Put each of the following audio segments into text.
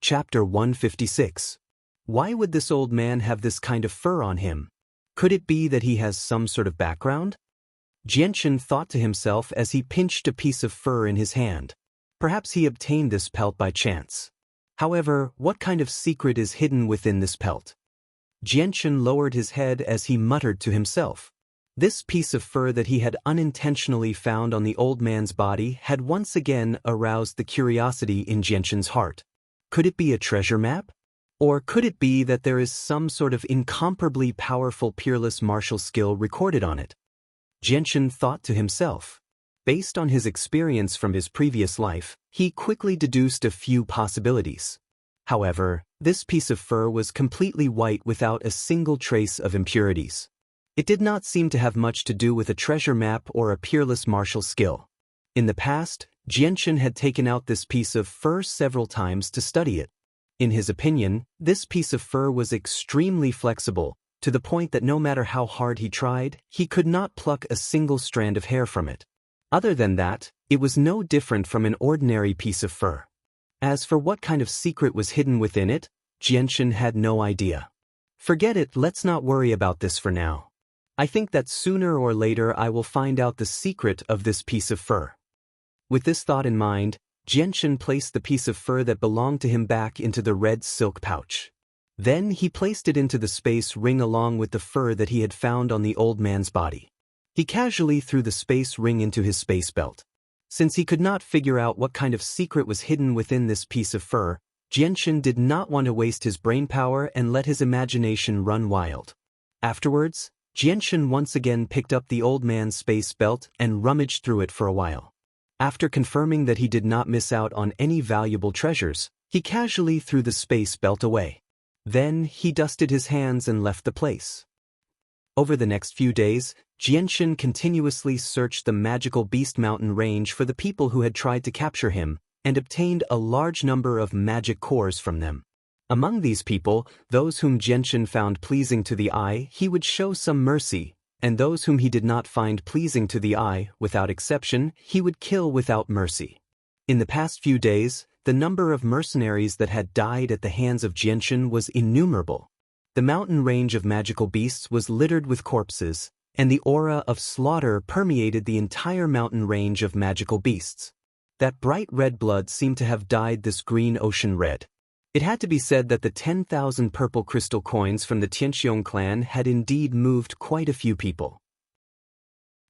Chapter 156. Why would this old man have this kind of fur on him? Could it be that he has some sort of background? Xianxia thought to himself as he pinched a piece of fur in his hand. Perhaps he obtained this pelt by chance. However, what kind of secret is hidden within this pelt? Xianxia lowered his head as he muttered to himself. This piece of fur that he had unintentionally found on the old man's body had once again aroused the curiosity in Xianxia's heart. Could it be a treasure map? Or could it be that there is some sort of incomparably powerful peerless martial skill recorded on it? Xianxia thought to himself. Based on his experience from his previous life, he quickly deduced a few possibilities. However, this piece of fur was completely white without a single trace of impurities. It did not seem to have much to do with a treasure map or a peerless martial skill. In the past, Xianxia had taken out this piece of fur several times to study it. In his opinion, this piece of fur was extremely flexible, to the point that no matter how hard he tried, he could not pluck a single strand of hair from it. Other than that, it was no different from an ordinary piece of fur. As for what kind of secret was hidden within it, Xianxia had no idea. Forget it, let's not worry about this for now. I think that sooner or later I will find out the secret of this piece of fur. With this thought in mind, Xianxia placed the piece of fur that belonged to him back into the red silk pouch. Then he placed it into the space ring along with the fur that he had found on the old man's body. He casually threw the space ring into his space belt. Since he could not figure out what kind of secret was hidden within this piece of fur, Xianxia did not want to waste his brain power and let his imagination run wild. Afterwards, Xianxia once again picked up the old man's space belt and rummaged through it for a while. After confirming that he did not miss out on any valuable treasures, he casually threw the space belt away. Then he dusted his hands and left the place. Over the next few days, Xianxia continuously searched the magical Beast Mountain range for the people who had tried to capture him, and obtained a large number of magic cores from them. Among these people, those whom Xianxia found pleasing to the eye, he would show some mercy, and those whom he did not find pleasing to the eye, without exception, he would kill without mercy. In the past few days, the number of mercenaries that had died at the hands of Xianxia was innumerable. The mountain range of magical beasts was littered with corpses, and the aura of slaughter permeated the entire mountain range of magical beasts. That bright red blood seemed to have dyed this green ocean red. It had to be said that the 10,000 purple crystal coins from the Tianxiong clan had indeed moved quite a few people.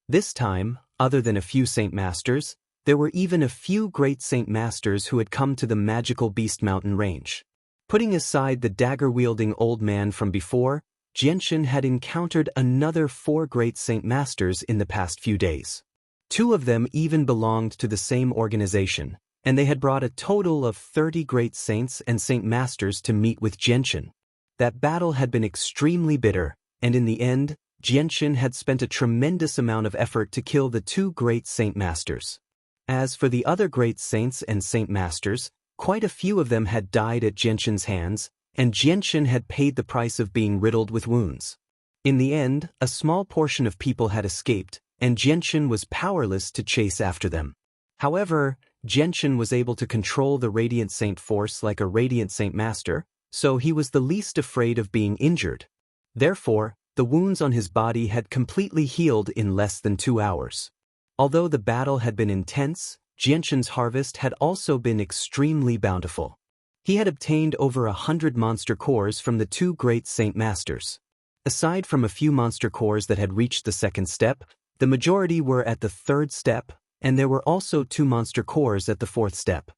This time, other than a few Saint Masters, there were even a few great Saint Masters who had come to the magical Beast Mountain range. Putting aside the dagger-wielding old man from before, Xianxia had encountered another 4 great Saint Masters in the past few days. 2 of them even belonged to the same organization, and they had brought a total of 30 great saints and Saint Masters to meet with Xianxia. That battle had been extremely bitter, and in the end, Xianxia had spent a tremendous amount of effort to kill the 2 great Saint Masters. As for the other great saints and Saint Masters, quite a few of them had died at Xianxia's hands, and Xianxia had paid the price of being riddled with wounds. In the end, a small portion of people had escaped, and Xianxia was powerless to chase after them. However, Xianxia was able to control the Radiant Saint force like a Radiant Saint Master, so he was the least afraid of being injured. Therefore, the wounds on his body had completely healed in less than 2 hours. Although the battle had been intense, Xianxia's harvest had also been extremely bountiful. He had obtained over 100 monster cores from the 2 great Saint Masters. Aside from a few monster cores that had reached the 2nd step, the majority were at the 3rd step, and there were also 2 monster cores at the 4th step.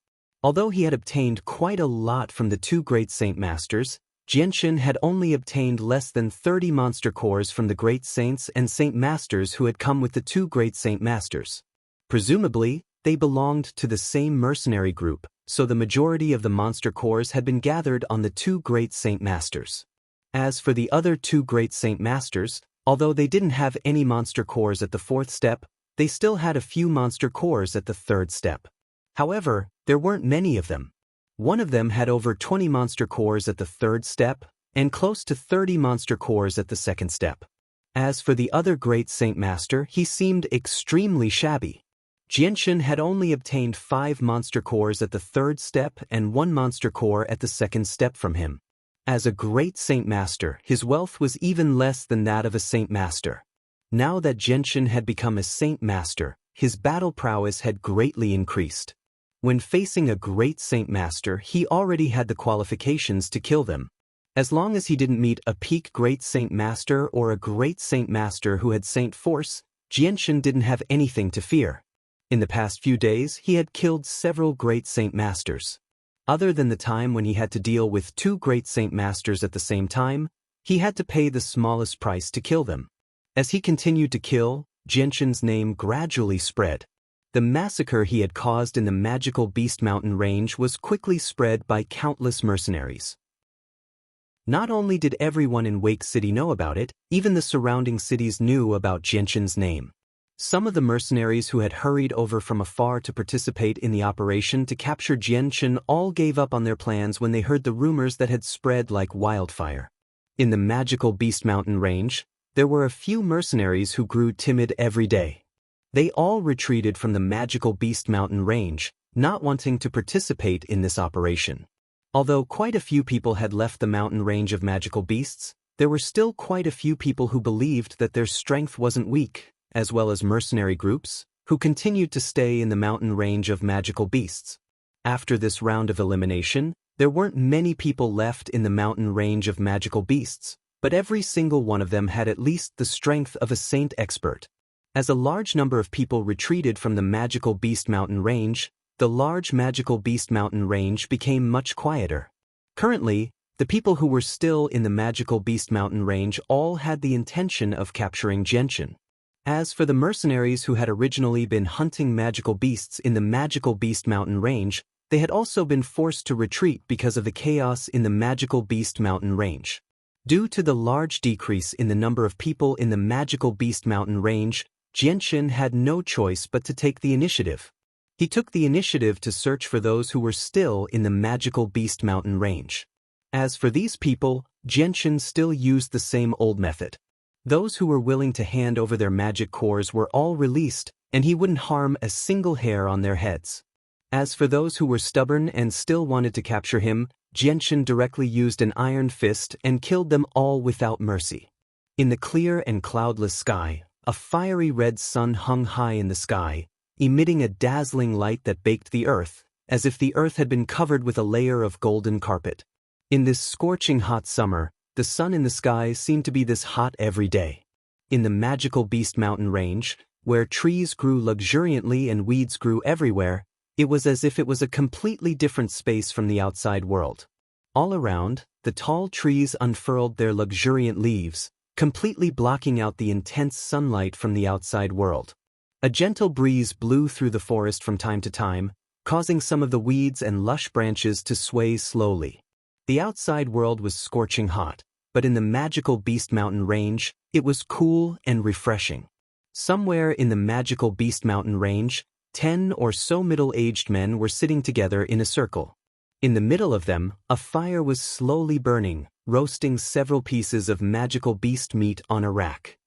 Although he had obtained quite a lot from the 2 great Saint Masters, Xianxia had only obtained less than 30 monster cores from the great saints and Saint Masters who had come with the 2 great Saint Masters. Presumably, they belonged to the same mercenary group, so the majority of the monster cores had been gathered on the 2 great Saint Masters. As for the other 2 great Saint Masters, although they didn't have any monster cores at the 4th step, they still had a few monster cores at the 3rd step. However, there weren't many of them. One of them had over 20 monster cores at the 3rd step, and close to 30 monster cores at the 2nd step. As for the other great Saint Master, he seemed extremely shabby. Jianshan had only obtained 5 monster cores at the 3rd step and 1 monster core at the 2nd step from him. As a great Saint Master, his wealth was even less than that of a Saint Master. Now that Jianshan had become a Saint Master, his battle prowess had greatly increased. When facing a great Saint Master, he already had the qualifications to kill them. As long as he didn't meet a peak Great Saint Master or a Great Saint Master who had Saint Force, Jianshan didn't have anything to fear. In the past few days, he had killed several Great Saint Masters. Other than the time when he had to deal with 2 Great Saint Masters at the same time, he had to pay the smallest price to kill them. As he continued to kill, Jianshan's name gradually spread. The massacre he had caused in the magical Beast Mountain range was quickly spread by countless mercenaries. Not only did everyone in Wake City know about it, even the surrounding cities knew about Jianshan's name. Some of the mercenaries who had hurried over from afar to participate in the operation to capture Jianshan all gave up on their plans when they heard the rumors that had spread like wildfire. In the magical Beast Mountain range, there were a few mercenaries who grew timid every day. They all retreated from the magical Beast Mountain range, not wanting to participate in this operation. Although quite a few people had left the mountain range of magical beasts, there were still quite a few people who believed that their strength wasn't weak, as well as mercenary groups, who continued to stay in the mountain range of magical beasts. After this round of elimination, there weren't many people left in the mountain range of magical beasts, but every single one of them had at least the strength of a saint expert. As a large number of people retreated from the magical Beast Mountain range, the large magical Beast Mountain range became much quieter. Currently, the people who were still in the magical Beast Mountain range all had the intention of capturing Jianshan. As for the mercenaries who had originally been hunting magical beasts in the magical Beast Mountain range, they had also been forced to retreat because of the chaos in the magical Beast Mountain range. Due to the large decrease in the number of people in the magical Beast Mountain range, Jianshan had no choice but to take the initiative. He took the initiative to search for those who were still in the magical Beast Mountain range. As for these people, Jianshan still used the same old method. Those who were willing to hand over their magic cores were all released, and he wouldn't harm a single hair on their heads. As for those who were stubborn and still wanted to capture him, Jianshan directly used an iron fist and killed them all without mercy. In the clear and cloudless sky, a fiery red sun hung high in the sky, emitting a dazzling light that baked the earth, as if the earth had been covered with a layer of golden carpet. In this scorching hot summer, the sun in the sky seemed to be this hot every day. In the magical Beast Mountain range, where trees grew luxuriantly and weeds grew everywhere, it was as if it was a completely different space from the outside world. All around, the tall trees unfurled their luxuriant leaves, completely blocking out the intense sunlight from the outside world. A gentle breeze blew through the forest from time to time, causing some of the weeds and lush branches to sway slowly. The outside world was scorching hot, but in the magical Beast Mountain range, it was cool and refreshing. Somewhere in the magical Beast Mountain range, 10 or so middle-aged men were sitting together in a circle. In the middle of them, a fire was slowly burning, roasting several pieces of magical beast meat on a rack.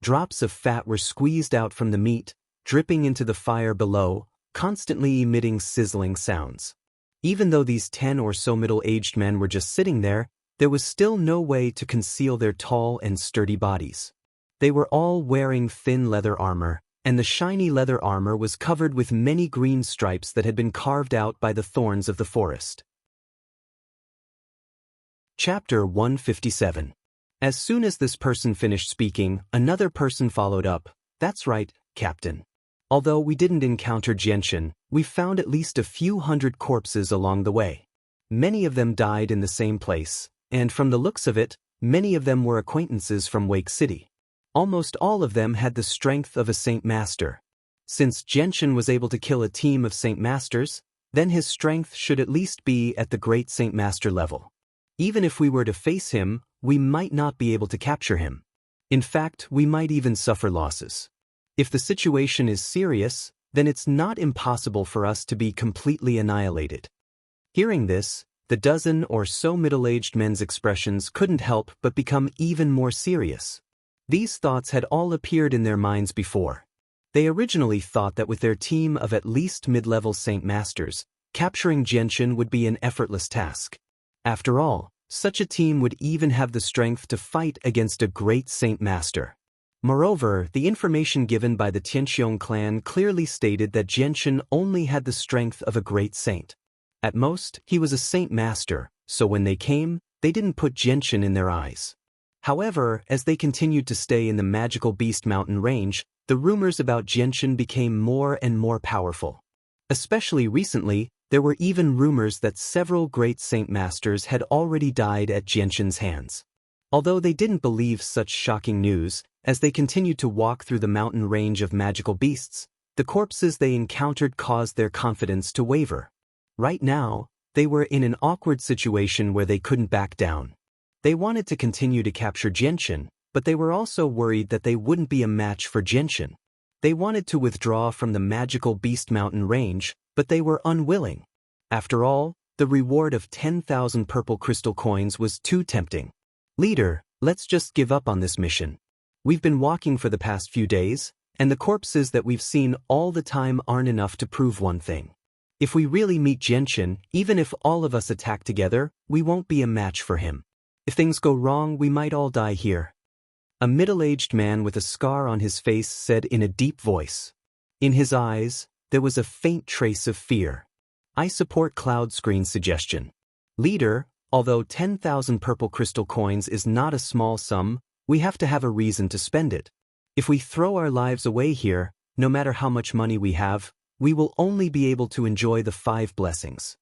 Drops of fat were squeezed out from the meat, dripping into the fire below, constantly emitting sizzling sounds. Even though these 10 or so middle-aged men were just sitting there was still no way to conceal their tall and sturdy bodies. They were all wearing thin leather armor, and the shiny leather armor was covered with many green stripes that had been carved out by the thorns of the forest. Chapter 157. As soon as this person finished speaking, another person followed up. That's right, Captain. Although we didn't encounter Jianshan, we found at least a few hundred corpses along the way. Many of them died in the same place, and from the looks of it, many of them were acquaintances from Wake City. Almost all of them had the strength of a Saint Master. Since Jianshan was able to kill a team of Saint Masters, then his strength should at least be at the Great Saint Master level. Even if we were to face him, we might not be able to capture him. In fact, we might even suffer losses. If the situation is serious, then it's not impossible for us to be completely annihilated. Hearing this, the dozen or so middle-aged men's expressions couldn't help but become even more serious. These thoughts had all appeared in their minds before. They originally thought that with their team of at least mid-level Saint Masters, capturing Jianshan would be an effortless task. After all, such a team would even have the strength to fight against a great Saint Master. Moreover, the information given by the Tianxiong clan clearly stated that Jianshan only had the strength of a great saint. At most, he was a Saint Master, so when they came, they didn't put Jianshan in their eyes. However, as they continued to stay in the magical Beast Mountain range, the rumors about Jianshan became more and more powerful. Especially recently, there were even rumors that several great Saint Masters had already died at Jianshan's hands. Although they didn't believe such shocking news, as they continued to walk through the mountain range of magical beasts, the corpses they encountered caused their confidence to waver. Right now, they were in an awkward situation where they couldn't back down. They wanted to continue to capture Jianshan, but they were also worried that they wouldn't be a match for Jianshan. They wanted to withdraw from the magical Beast Mountain range, but they were unwilling. After all, the reward of 10,000 purple crystal coins was too tempting. Leader, let's just give up on this mission. We've been walking for the past few days, and the corpses that we've seen all the time aren't enough to prove one thing. If we really meet Jianshan, even if all of us attack together, we won't be a match for him. If things go wrong, we might all die here. A middle-aged man with a scar on his face said in a deep voice. In his eyes, there was a faint trace of fear. I support Cloud Screen's suggestion. Leader, although 10,000 purple crystal coins is not a small sum, we have to have a reason to spend it. If we throw our lives away here, no matter how much money we have, we will only be able to enjoy the 5 blessings.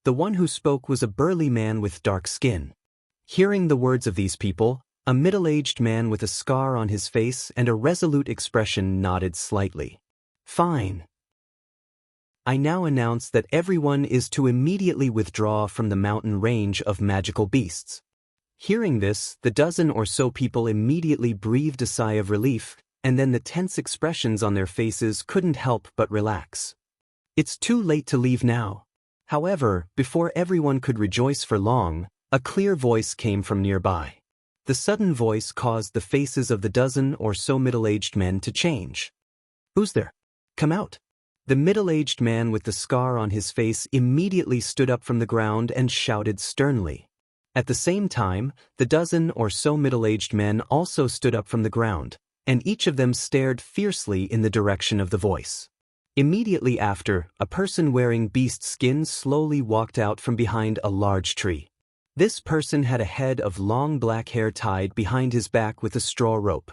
The one who spoke was a burly man with dark skin. Hearing the words of these people, a middle-aged man with a scar on his face and a resolute expression nodded slightly. Fine. I now announce that everyone is to immediately withdraw from the mountain range of magical beasts. Hearing this, the dozen or so people immediately breathed a sigh of relief, and then the tense expressions on their faces couldn't help but relax. It's too late to leave now. However, before everyone could rejoice for long, a clear voice came from nearby. The sudden voice caused the faces of the dozen or so middle-aged men to change. Who's there? Come out. The middle-aged man with the scar on his face immediately stood up from the ground and shouted sternly. At the same time, the dozen or so middle-aged men also stood up from the ground, and each of them stared fiercely in the direction of the voice. Immediately after, a person wearing beast skin slowly walked out from behind a large tree. This person had a head of long black hair tied behind his back with a straw rope.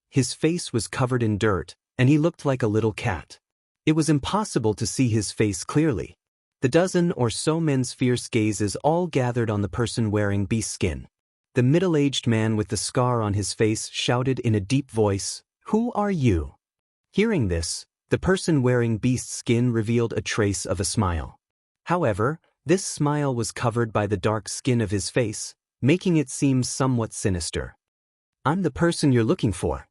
His face was covered in dirt, and he looked like a little cat. It was impossible to see his face clearly. The dozen or so men's fierce gazes all gathered on the person wearing beast skin. The middle-aged man with the scar on his face shouted in a deep voice, "Who are you?" Hearing this, the person wearing beast skin revealed a trace of a smile. However, this smile was covered by the dark skin of his face, making it seem somewhat sinister. I'm the person you're looking for.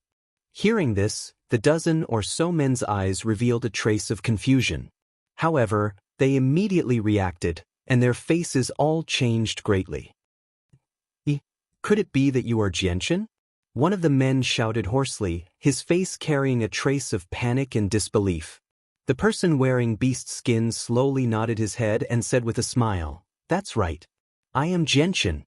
Hearing this, the dozen or so men's eyes revealed a trace of confusion. However, they immediately reacted, and their faces all changed greatly. Could it be that you are Jianshan? One of the men shouted hoarsely, his face carrying a trace of panic and disbelief. The person wearing beast skin slowly nodded his head and said with a smile, "That's right. I am Jianshan."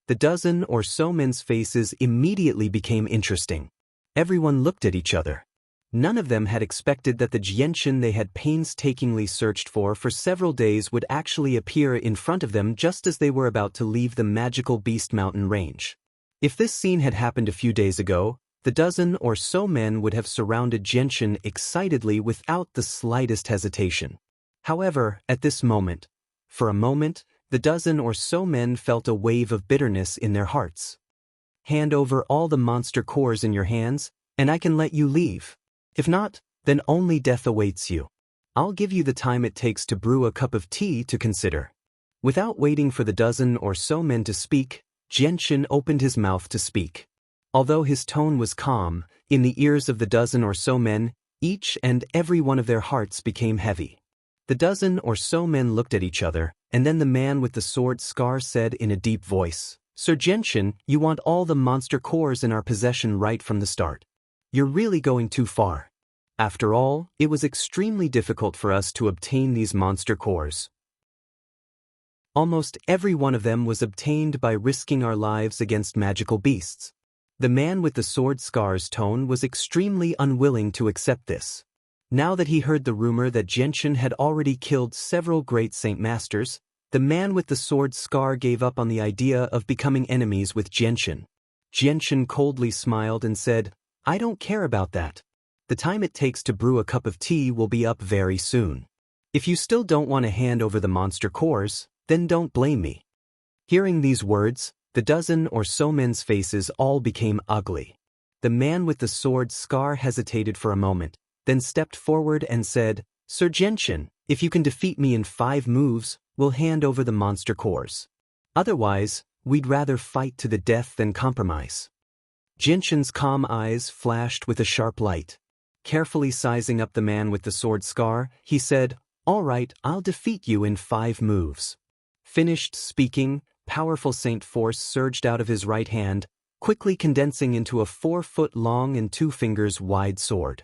The dozen or so men's faces immediately became interesting. Everyone looked at each other. None of them had expected that the Jianshan they had painstakingly searched for several days would actually appear in front of them just as they were about to leave the magical Beast Mountain range. If this scene had happened a few days ago, the dozen or so men would have surrounded Jianshan excitedly without the slightest hesitation. However, at this moment, for a moment, the dozen or so men felt a wave of bitterness in their hearts. Hand over all the monster cores in your hands, and I can let you leave. If not, then only death awaits you. I'll give you the time it takes to brew a cup of tea to consider. Without waiting for the dozen or so men to speak, Jianshan opened his mouth to speak. Although his tone was calm, in the ears of the dozen or so men, each and every one of their hearts became heavy. The dozen or so men looked at each other, and then the man with the sword scar said in a deep voice, "Sir Jianshan, you want all the monster cores in our possession right from the start. You're really going too far. After all, it was extremely difficult for us to obtain these monster cores. Almost every one of them was obtained by risking our lives against magical beasts. The man with the sword scar's tone was extremely unwilling to accept this. Now that he heard the rumor that Genshin had already killed several great Saint Masters, the man with the sword scar gave up on the idea of becoming enemies with Genshin. Genshin coldly smiled and said, "I don't care about that. The time it takes to brew a cup of tea will be up very soon. If you still don't want to hand over the monster cores, then don't blame me." Hearing these words, the dozen or so men's faces all became ugly. The man with the sword scar hesitated for a moment, then stepped forward and said, "Sir Genshin, if you can defeat me in 5 moves, we'll hand over the monster cores. Otherwise, we'd rather fight to the death than compromise." Genshin's calm eyes flashed with a sharp light. Carefully sizing up the man with the sword scar, he said, "All right, I'll defeat you in 5 moves." Finished speaking, powerful saint force surged out of his right hand, quickly condensing into a 4-foot-long and 2 fingers wide sword.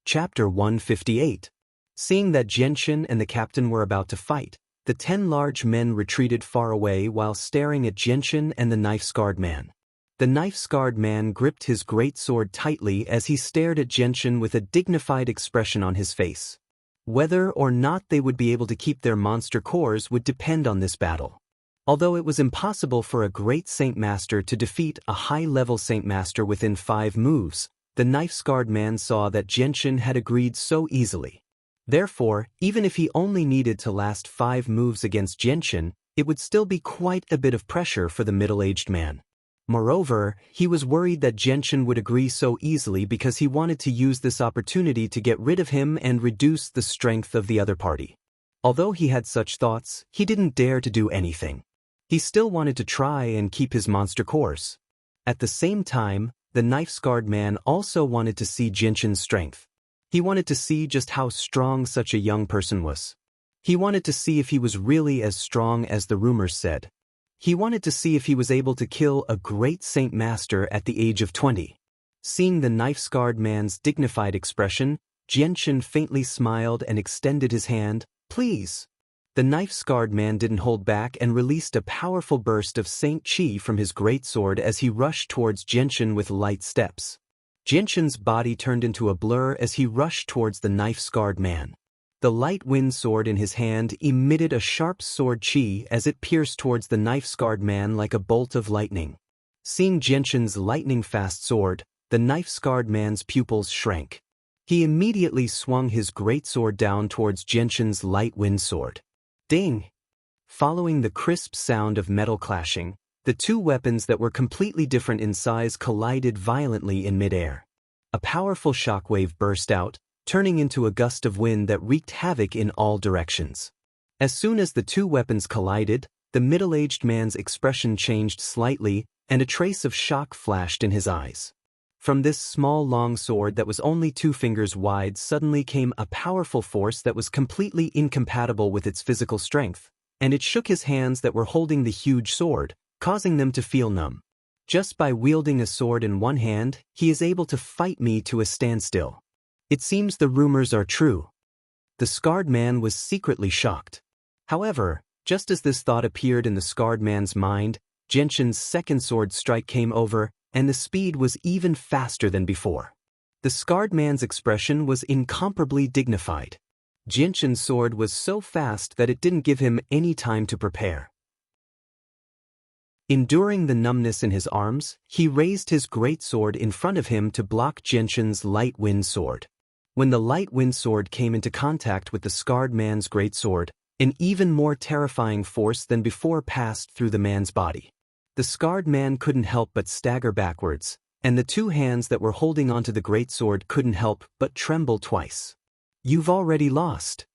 Chapter 158. Seeing that Genshin and the captain were about to fight, the 10 large men retreated far away while staring at Genshin and the knife-scarred man. The knife-scarred man gripped his great sword tightly as he stared at Genshin with a dignified expression on his face. Whether or not they would be able to keep their monster cores would depend on this battle. Although it was impossible for a great Saint Master to defeat a high-level Saint Master within 5 moves, the knife-scarred man saw that Genshin had agreed so easily. Therefore, even if he only needed to last 5 moves against Genshin, it would still be quite a bit of pressure for the middle-aged man. Moreover, he was worried that Genshin would agree so easily because he wanted to use this opportunity to get rid of him and reduce the strength of the other party. Although he had such thoughts, he didn't dare to do anything. He still wanted to try and keep his monster cores. At the same time, the knife-scarred man also wanted to see Genshin's strength. He wanted to see just how strong such a young person was. He wanted to see if he was really as strong as the rumors said. He wanted to see if he was able to kill a great Saint Master at the age of 20. Seeing the knife-scarred man's dignified expression, Genshin faintly smiled and extended his hand. "Please." The knife-scarred man didn't hold back and released a powerful burst of Saint Qi from his greatsword as he rushed towards Genshin with light steps. Genshin's body turned into a blur as he rushed towards the knife-scarred man. The light wind sword in his hand emitted a sharp sword Qi as it pierced towards the knife-scarred man like a bolt of lightning. Seeing Genshin's lightning-fast sword, the knife-scarred man's pupils shrank. He immediately swung his greatsword down towards Genshin's light wind sword. Ding! Following the crisp sound of metal clashing, the 2 weapons that were completely different in size collided violently in midair. A powerful shockwave burst out, turning into a gust of wind that wreaked havoc in all directions. As soon as the 2 weapons collided, the middle-aged man's expression changed slightly, and a trace of shock flashed in his eyes. From this small long sword that was only 2 fingers wide suddenly came a powerful force that was completely incompatible with its physical strength, and it shook his hands that were holding the huge sword, causing them to feel numb. Just by wielding a sword in one hand, he is able to fight me to a standstill. It seems the rumors are true. The scarred man was secretly shocked. However, just as this thought appeared in the scarred man's mind, Genshin's second sword strike came over, and the speed was even faster than before. The scarred man's expression was incomparably dignified. Genshin's sword was so fast that it didn't give him any time to prepare. Enduring the numbness in his arms, he raised his greatsword in front of him to block Genshin's light wind sword. When the light wind sword came into contact with the scarred man's greatsword, an even more terrifying force than before passed through the man's body. The scarred man couldn't help but stagger backwards, and the 2 hands that were holding onto the greatsword couldn't help but tremble twice. "You've already lost."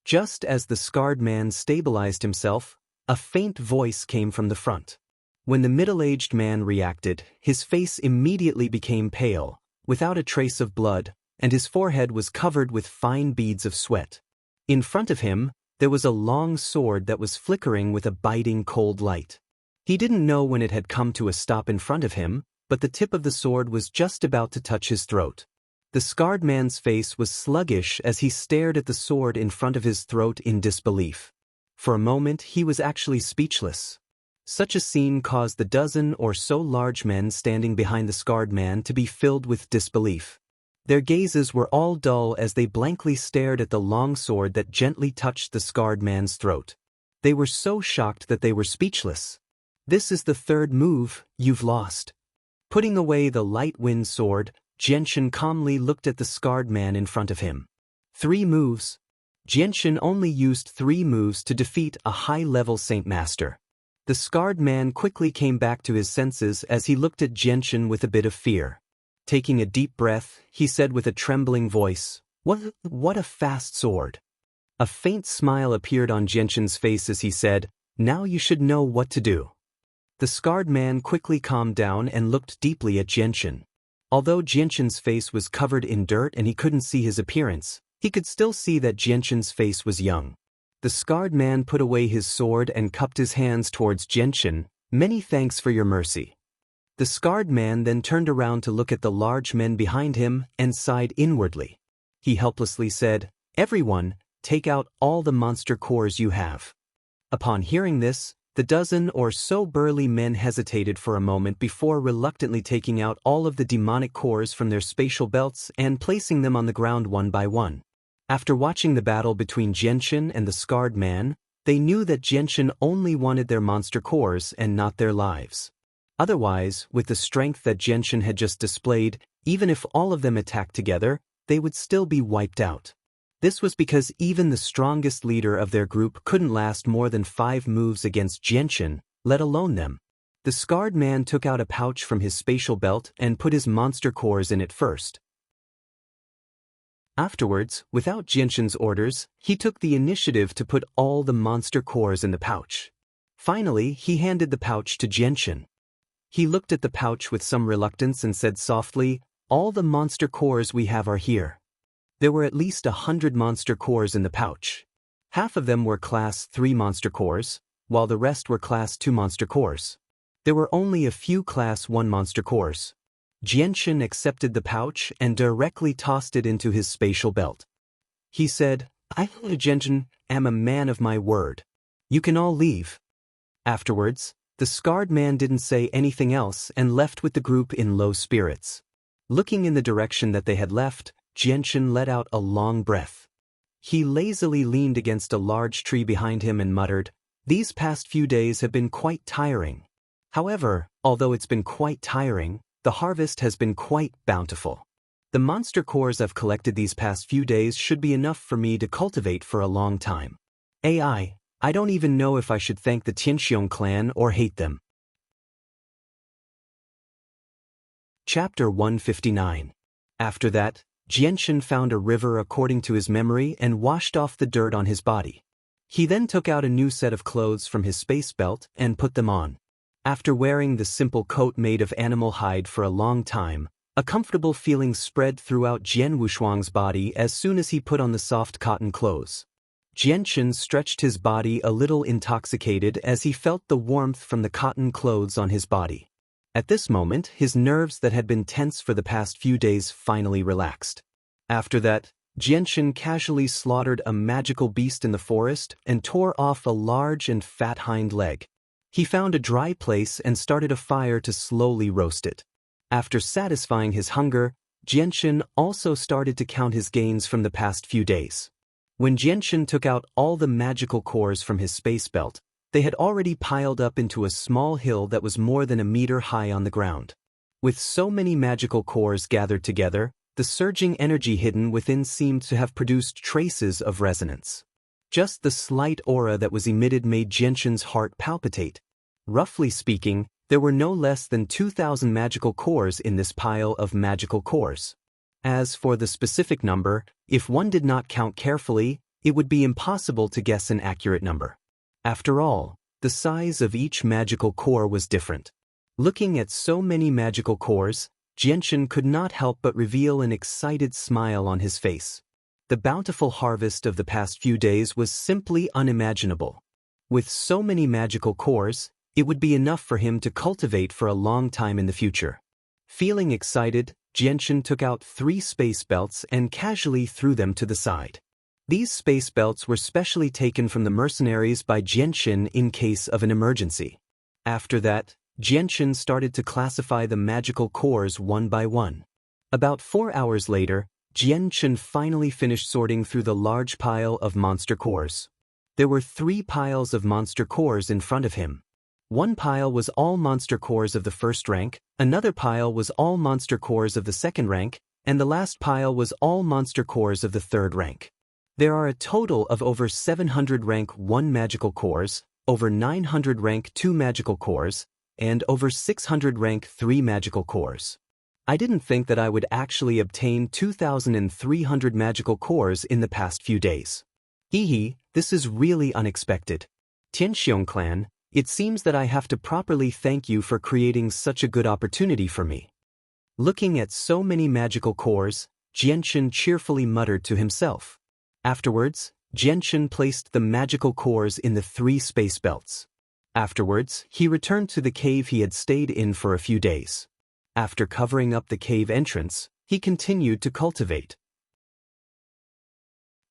Just as the scarred man stabilized himself, a faint voice came from the front. When the middle-aged man reacted, his face immediately became pale, without a trace of blood, and his forehead was covered with fine beads of sweat. In front of him, there was a long sword that was flickering with a biting cold light. He didn't know when it had come to a stop in front of him, but the tip of the sword was just about to touch his throat. The scarred man's face was sluggish as he stared at the sword in front of his throat in disbelief. For a moment he was actually speechless. Such a scene caused the dozen or so large men standing behind the scarred man to be filled with disbelief. Their gazes were all dull as they blankly stared at the long sword that gently touched the scarred man's throat. They were so shocked that they were speechless. "This is the third move, you've lost." Putting away the light wind sword, Xianxia calmly looked at the scarred man in front of him. 3 moves. Xianxia only used 3 moves to defeat a high-level Saint Master. The scarred man quickly came back to his senses as he looked at Xianxia with a bit of fear. Taking a deep breath, he said with a trembling voice, What a fast sword." A faint smile appeared on Xianxia's face as he said, "Now you should know what to do." The scarred man quickly calmed down and looked deeply at Xianxia. Although Xianxia's face was covered in dirt and he couldn't see his appearance, he could still see that Xianxia's face was young. The scarred man put away his sword and cupped his hands towards Xianxia. "Many thanks for your mercy." The scarred man then turned around to look at the large men behind him and sighed inwardly. He helplessly said, "Everyone, take out all the monster cores you have." Upon hearing this, the dozen or so burly men hesitated for a moment before reluctantly taking out all of the demonic cores from their spatial belts and placing them on the ground one by one. After watching the battle between Xianxia and the scarred man, they knew that Xianxia only wanted their monster cores and not their lives. Otherwise, with the strength that Xianxia had just displayed, even if all of them attacked together, they would still be wiped out. This was because even the strongest leader of their group couldn't last more than 5 moves against Xianxia, let alone them. The scarred man took out a pouch from his spatial belt and put his monster cores in it first. Afterwards, without Xianxia's orders, he took the initiative to put all the monster cores in the pouch. Finally, he handed the pouch to Xianxia. He looked at the pouch with some reluctance and said softly, "All the monster cores we have are here." There were at least 100 monster cores in the pouch. Half of them were Class 3 monster cores, while the rest were Class 2 monster cores. There were only a few Class 1 monster cores. Xianxia accepted the pouch and directly tossed it into his spatial belt. He said, "I, Xianxia, am a man of my word. You can all leave." Afterwards, the scarred man didn't say anything else and left with the group in low spirits. Looking in the direction that they had left, Xianxia let out a long breath. He lazily leaned against a large tree behind him and muttered, "These past few days have been quite tiring. However, although it's been quite tiring, the harvest has been quite bountiful. The monster cores I've collected these past few days should be enough for me to cultivate for a long time. I don't even know if I should thank the Tianxiong clan or hate them." Chapter 159. After that, Xianxia found a river according to his memory and washed off the dirt on his body. He then took out a new set of clothes from his space belt and put them on. After wearing the simple coat made of animal hide for a long time, a comfortable feeling spread throughout Jian Wushuang's body as soon as he put on the soft cotton clothes. Xianxia stretched his body a little intoxicated as he felt the warmth from the cotton clothes on his body. At this moment, his nerves that had been tense for the past few days finally relaxed. After that, Xianxia casually slaughtered a magical beast in the forest and tore off a large and fat hind leg. He found a dry place and started a fire to slowly roast it. After satisfying his hunger, Xianxia also started to count his gains from the past few days. When Xianxia took out all the magical cores from his space belt, they had already piled up into a small hill that was more than a meter high on the ground. With so many magical cores gathered together, the surging energy hidden within seemed to have produced traces of resonance. Just the slight aura that was emitted made Xianxia's heart palpitate. Roughly speaking, there were no less than 2,000 magical cores in this pile of magical cores. As for the specific number, if one did not count carefully, it would be impossible to guess an accurate number. After all, the size of each magical core was different. Looking at so many magical cores, Xianxia could not help but reveal an excited smile on his face. The bountiful harvest of the past few days was simply unimaginable. With so many magical cores, it would be enough for him to cultivate for a long time in the future. Feeling excited, Jianshan took out 3 space belts and casually threw them to the side. These space belts were specially taken from the mercenaries by Jianshan in case of an emergency. After that, Jianshan started to classify the magical cores one by one. About 4 hours later, Jianshan finally finished sorting through the large pile of monster cores. There were 3 piles of monster cores in front of him. One pile was all monster cores of the first rank, another pile was all monster cores of the second rank, and the last pile was all monster cores of the third rank. There are a total of over 700 rank 1 magical cores, over 900 rank 2 magical cores, and over 600 rank 3 magical cores. I didn't think that I would actually obtain 2,300 magical cores in the past few days. Hehe, this is really unexpected. Tianxiong clan, it seems that I have to properly thank you for creating such a good opportunity for me. Looking at so many magical cores, Jianshan cheerfully muttered to himself. Afterwards, Jianshan placed the magical cores in the 3 space belts. Afterwards, he returned to the cave he had stayed in for a few days. After covering up the cave entrance, he continued to cultivate.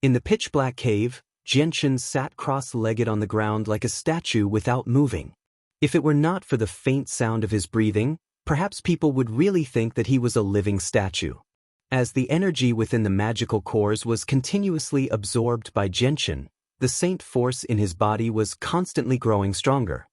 In the pitch-black cave, Jianshan sat cross-legged on the ground like a statue without moving. If it were not for the faint sound of his breathing, perhaps people would really think that he was a living statue. As the energy within the magical cores was continuously absorbed by Jianshan, the saint force in his body was constantly growing stronger.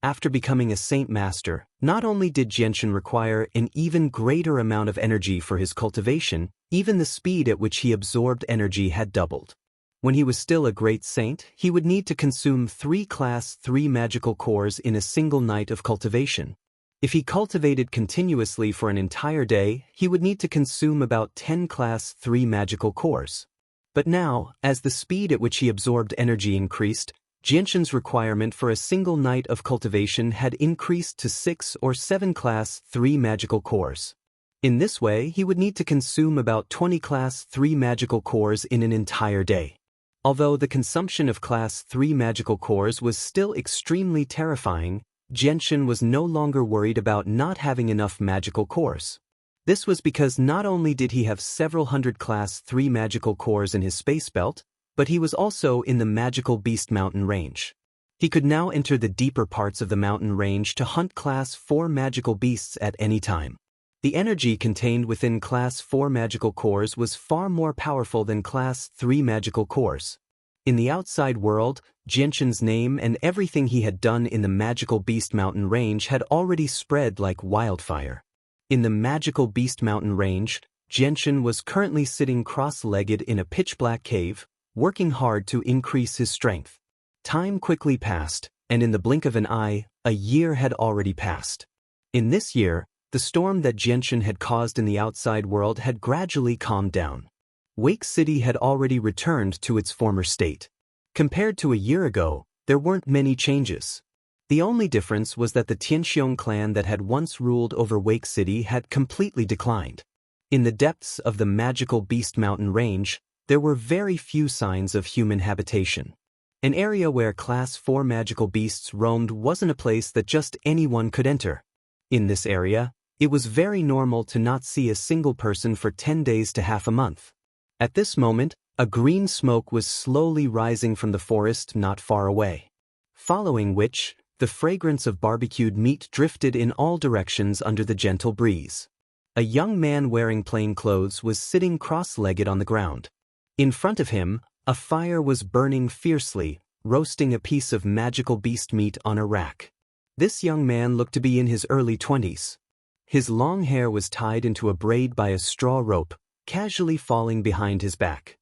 After becoming a saint master, not only did Jianshan require an even greater amount of energy for his cultivation, even the speed at which he absorbed energy had doubled. When he was still a great saint, he would need to consume 3 class 3 magical cores in a single night of cultivation. If he cultivated continuously for an entire day, he would need to consume about 10 class 3 magical cores. But now, as the speed at which he absorbed energy increased, Jianshan's requirement for a single night of cultivation had increased to 6 or 7 class 3 magical cores. In this way, he would need to consume about 20 class 3 magical cores in an entire day. Although the consumption of class 3 magical cores was still extremely terrifying, Jianshan was no longer worried about not having enough magical cores. This was because not only did he have several hundred class 3 magical cores in his space belt, but he was also in the magical beast mountain range. He could now enter the deeper parts of the mountain range to hunt class 4 magical beasts at any time. The energy contained within class 4 magical cores was far more powerful than class 3 magical cores. In the outside world, Jianshan's name and everything he had done in the magical beast mountain range had already spread like wildfire. In the magical beast mountain range, Jianshan was currently sitting cross-legged in a pitch-black cave, working hard to increase his strength. Time quickly passed, and in the blink of an eye, a year had already passed. In this year, the storm that Jianshan had caused in the outside world had gradually calmed down. Wake City had already returned to its former state. Compared to a year ago, there weren't many changes. The only difference was that the Tianxiong clan that had once ruled over Wake City had completely declined. In the depths of the magical Beast Mountain range, there were very few signs of human habitation. An area where Class 4 magical beasts roamed wasn't a place that just anyone could enter. In this area, it was very normal to not see a single person for 10 days to half a month. At this moment, a green smoke was slowly rising from the forest not far away. Following which, the fragrance of barbecued meat drifted in all directions under the gentle breeze. A young man wearing plain clothes was sitting cross-legged on the ground. In front of him, a fire was burning fiercely, roasting a piece of magical beast meat on a rack. This young man looked to be in his early 20s. His long hair was tied into a braid by a straw rope, casually falling behind his back.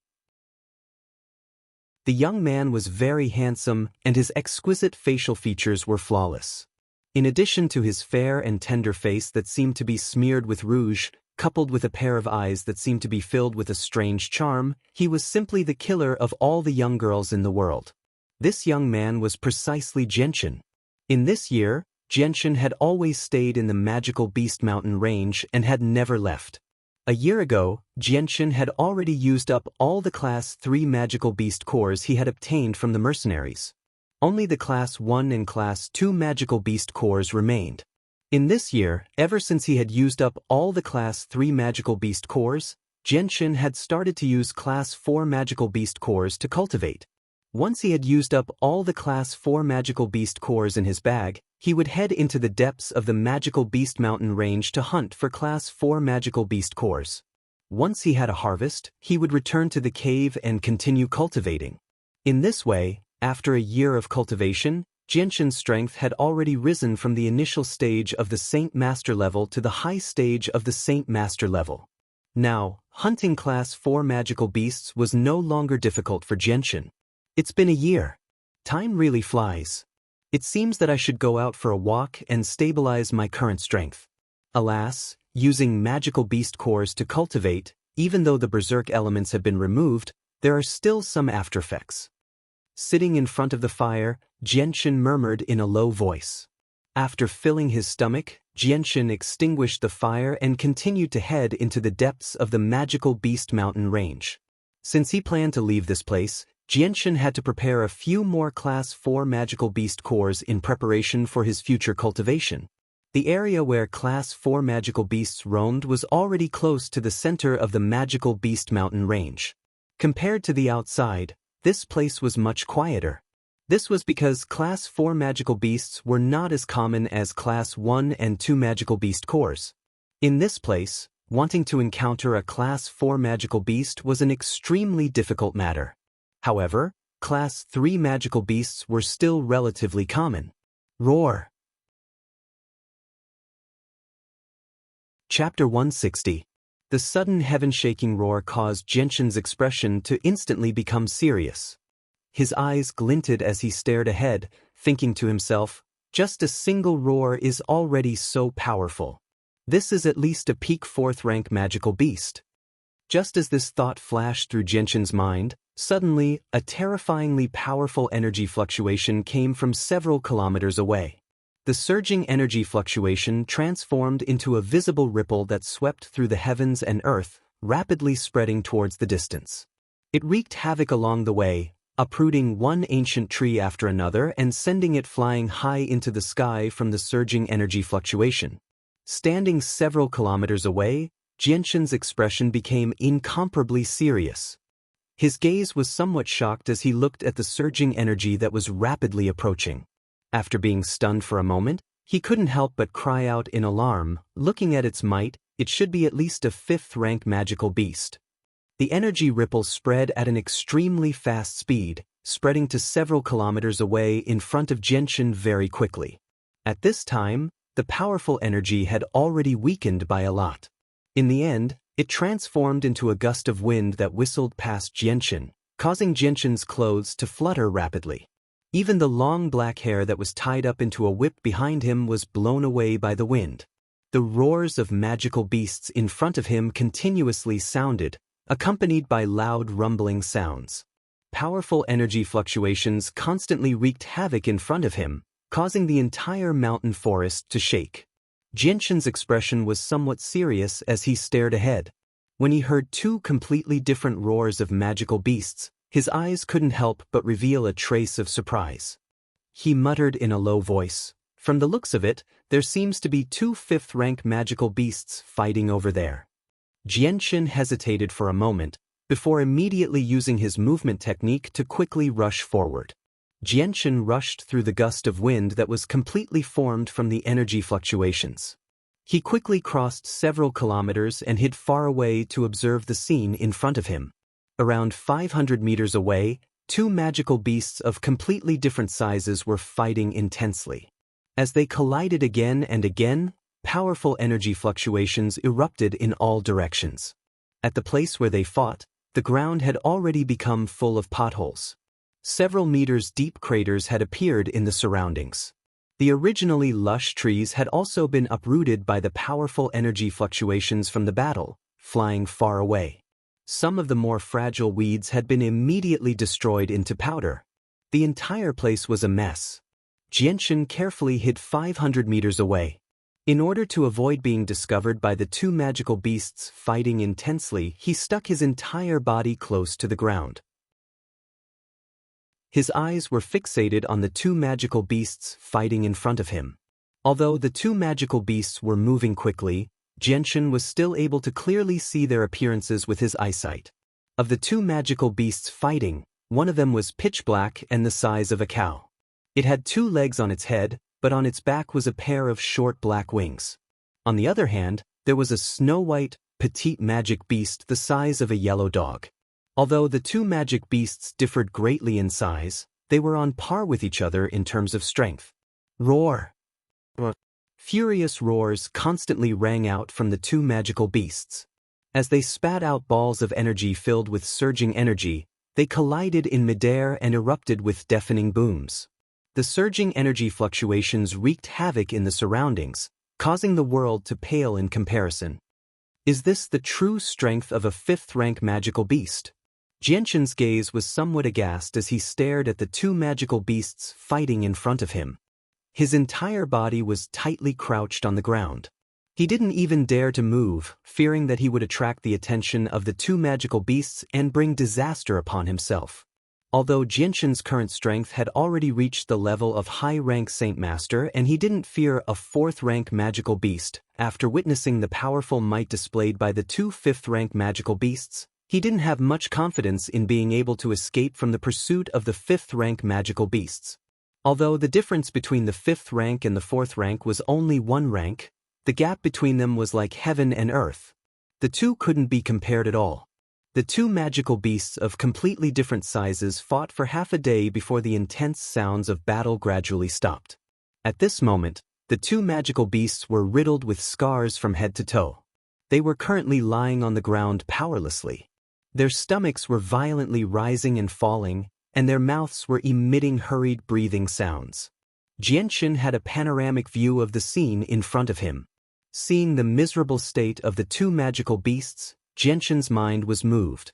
The young man was very handsome, and his exquisite facial features were flawless. In addition to his fair and tender face that seemed to be smeared with rouge, coupled with a pair of eyes that seemed to be filled with a strange charm, he was simply the killer of all the young girls in the world. This young man was precisely Jianshan. In this year, Jianshan had always stayed in the magical Beast Mountain range and had never left. A year ago, Jianshan had already used up all the Class 3 magical beast cores he had obtained from the mercenaries. Only the Class 1 and Class 2 magical beast cores remained. In this year, ever since he had used up all the Class 3 magical beast cores, Xianxia had started to use Class 4 magical beast cores to cultivate. Once he had used up all the Class 4 magical beast cores in his bag, he would head into the depths of the magical beast mountain range to hunt for Class 4 magical beast cores. Once he had a harvest, he would return to the cave and continue cultivating. In this way, after a year of cultivation, Xianxia's strength had already risen from the initial stage of the Saint Master level to the high stage of the Saint Master level. Now, hunting Class 4 magical beasts was no longer difficult for Xianxia. It's been a year. Time really flies. It seems that I should go out for a walk and stabilize my current strength. Alas, using magical beast cores to cultivate, even though the berserk elements have been removed, there are still some aftereffects. Sitting in front of the fire, Xianxia murmured in a low voice. After filling his stomach, Xianxia extinguished the fire and continued to head into the depths of the magical beast mountain range. Since he planned to leave this place, Xianxia had to prepare a few more Class 4 magical beast cores in preparation for his future cultivation. The area where Class 4 magical beasts roamed was already close to the center of the magical beast mountain range. Compared to the outside, this place was much quieter. This was because Class 4 magical beasts were not as common as Class 1 and 2 magical beast cores. In this place, wanting to encounter a Class 4 magical beast was an extremely difficult matter. However, Class 3 magical beasts were still relatively common. Roar. Chapter 160. The sudden heaven-shaking roar caused Xianxia's expression to instantly become serious. His eyes glinted as he stared ahead, thinking to himself, just a single roar is already so powerful. This is at least a peak 4th rank magical beast. Just as this thought flashed through Xianxia's mind, suddenly, a terrifyingly powerful energy fluctuation came from several kilometers away. The surging energy fluctuation transformed into a visible ripple that swept through the heavens and earth, rapidly spreading towards the distance. It wreaked havoc along the way, uprooting one ancient tree after another and sending it flying high into the sky from the surging energy fluctuation. Standing several kilometers away, Xianxia's expression became incomparably serious. His gaze was somewhat shocked as he looked at the surging energy that was rapidly approaching. After being stunned for a moment, he couldn't help but cry out in alarm. Looking at its might, it should be at least a 5th rank magical beast. The energy ripple spread at an extremely fast speed, spreading to several kilometers away in front of Xianxia very quickly. At this time, the powerful energy had already weakened by a lot. In the end, it transformed into a gust of wind that whistled past Xianxia, causing Xianxia's clothes to flutter rapidly. Even the long black hair that was tied up into a whip behind him was blown away by the wind. The roars of magical beasts in front of him continuously sounded, accompanied by loud rumbling sounds. Powerful energy fluctuations constantly wreaked havoc in front of him, causing the entire mountain forest to shake. Xianxia's expression was somewhat serious as he stared ahead. When he heard 2 completely different roars of magical beasts, his eyes couldn't help but reveal a trace of surprise. He muttered in a low voice, "From the looks of it, there seems to be 2 5th rank magical beasts fighting over there." Xianxia hesitated for a moment, before immediately using his movement technique to quickly rush forward. Xianxia rushed through the gust of wind that was completely formed from the energy fluctuations. He quickly crossed several kilometers and hid far away to observe the scene in front of him. Around 500 meters away, 2 magical beasts of completely different sizes were fighting intensely. As they collided again and again, powerful energy fluctuations erupted in all directions. At the place where they fought, the ground had already become full of potholes. Several meters deep craters had appeared in the surroundings. The originally lush trees had also been uprooted by the powerful energy fluctuations from the battle, flying far away. Some of the more fragile weeds had been immediately destroyed into powder. The entire place was a mess. Xianxia carefully hid 500 meters away. In order to avoid being discovered by the 2 magical beasts fighting intensely, he stuck his entire body close to the ground. His eyes were fixated on the 2 magical beasts fighting in front of him. Although the two magical beasts were moving quickly, Jianshan was still able to clearly see their appearances with his eyesight. Of the two magical beasts fighting, one of them was pitch black and the size of a cow. It had 2 legs on its head, but on its back was a pair of short black wings. On the other hand, there was a snow-white, petite magic beast the size of a yellow dog. Although the two magic beasts differed greatly in size, they were on par with each other in terms of strength. Roar! Furious roars constantly rang out from the two magical beasts. As they spat out balls of energy filled with surging energy, they collided in midair and erupted with deafening booms. The surging energy fluctuations wreaked havoc in the surroundings, causing the world to pale in comparison. Is this the true strength of a 5th-rank magical beast? Jianshan's gaze was somewhat aghast as he stared at the two magical beasts fighting in front of him. His entire body was tightly crouched on the ground. He didn't even dare to move, fearing that he would attract the attention of the two magical beasts and bring disaster upon himself. Although Jianshan's current strength had already reached the level of high-rank Saint Master and he didn't fear a 4th-rank magical beast, after witnessing the powerful might displayed by the two 5th-rank magical beasts, he didn't have much confidence in being able to escape from the pursuit of the 5th-rank magical beasts. Although the difference between the 5th rank and the 4th rank was only 1 rank, the gap between them was like heaven and earth. The two couldn't be compared at all. The two magical beasts of completely different sizes fought for half a day before the intense sounds of battle gradually stopped. At this moment, the two magical beasts were riddled with scars from head to toe. They were currently lying on the ground powerlessly. Their stomachs were violently rising and falling, and their mouths were emitting hurried breathing sounds. Jianshan had a panoramic view of the scene in front of him. Seeing the miserable state of the two magical beasts, Jianshan's mind was moved.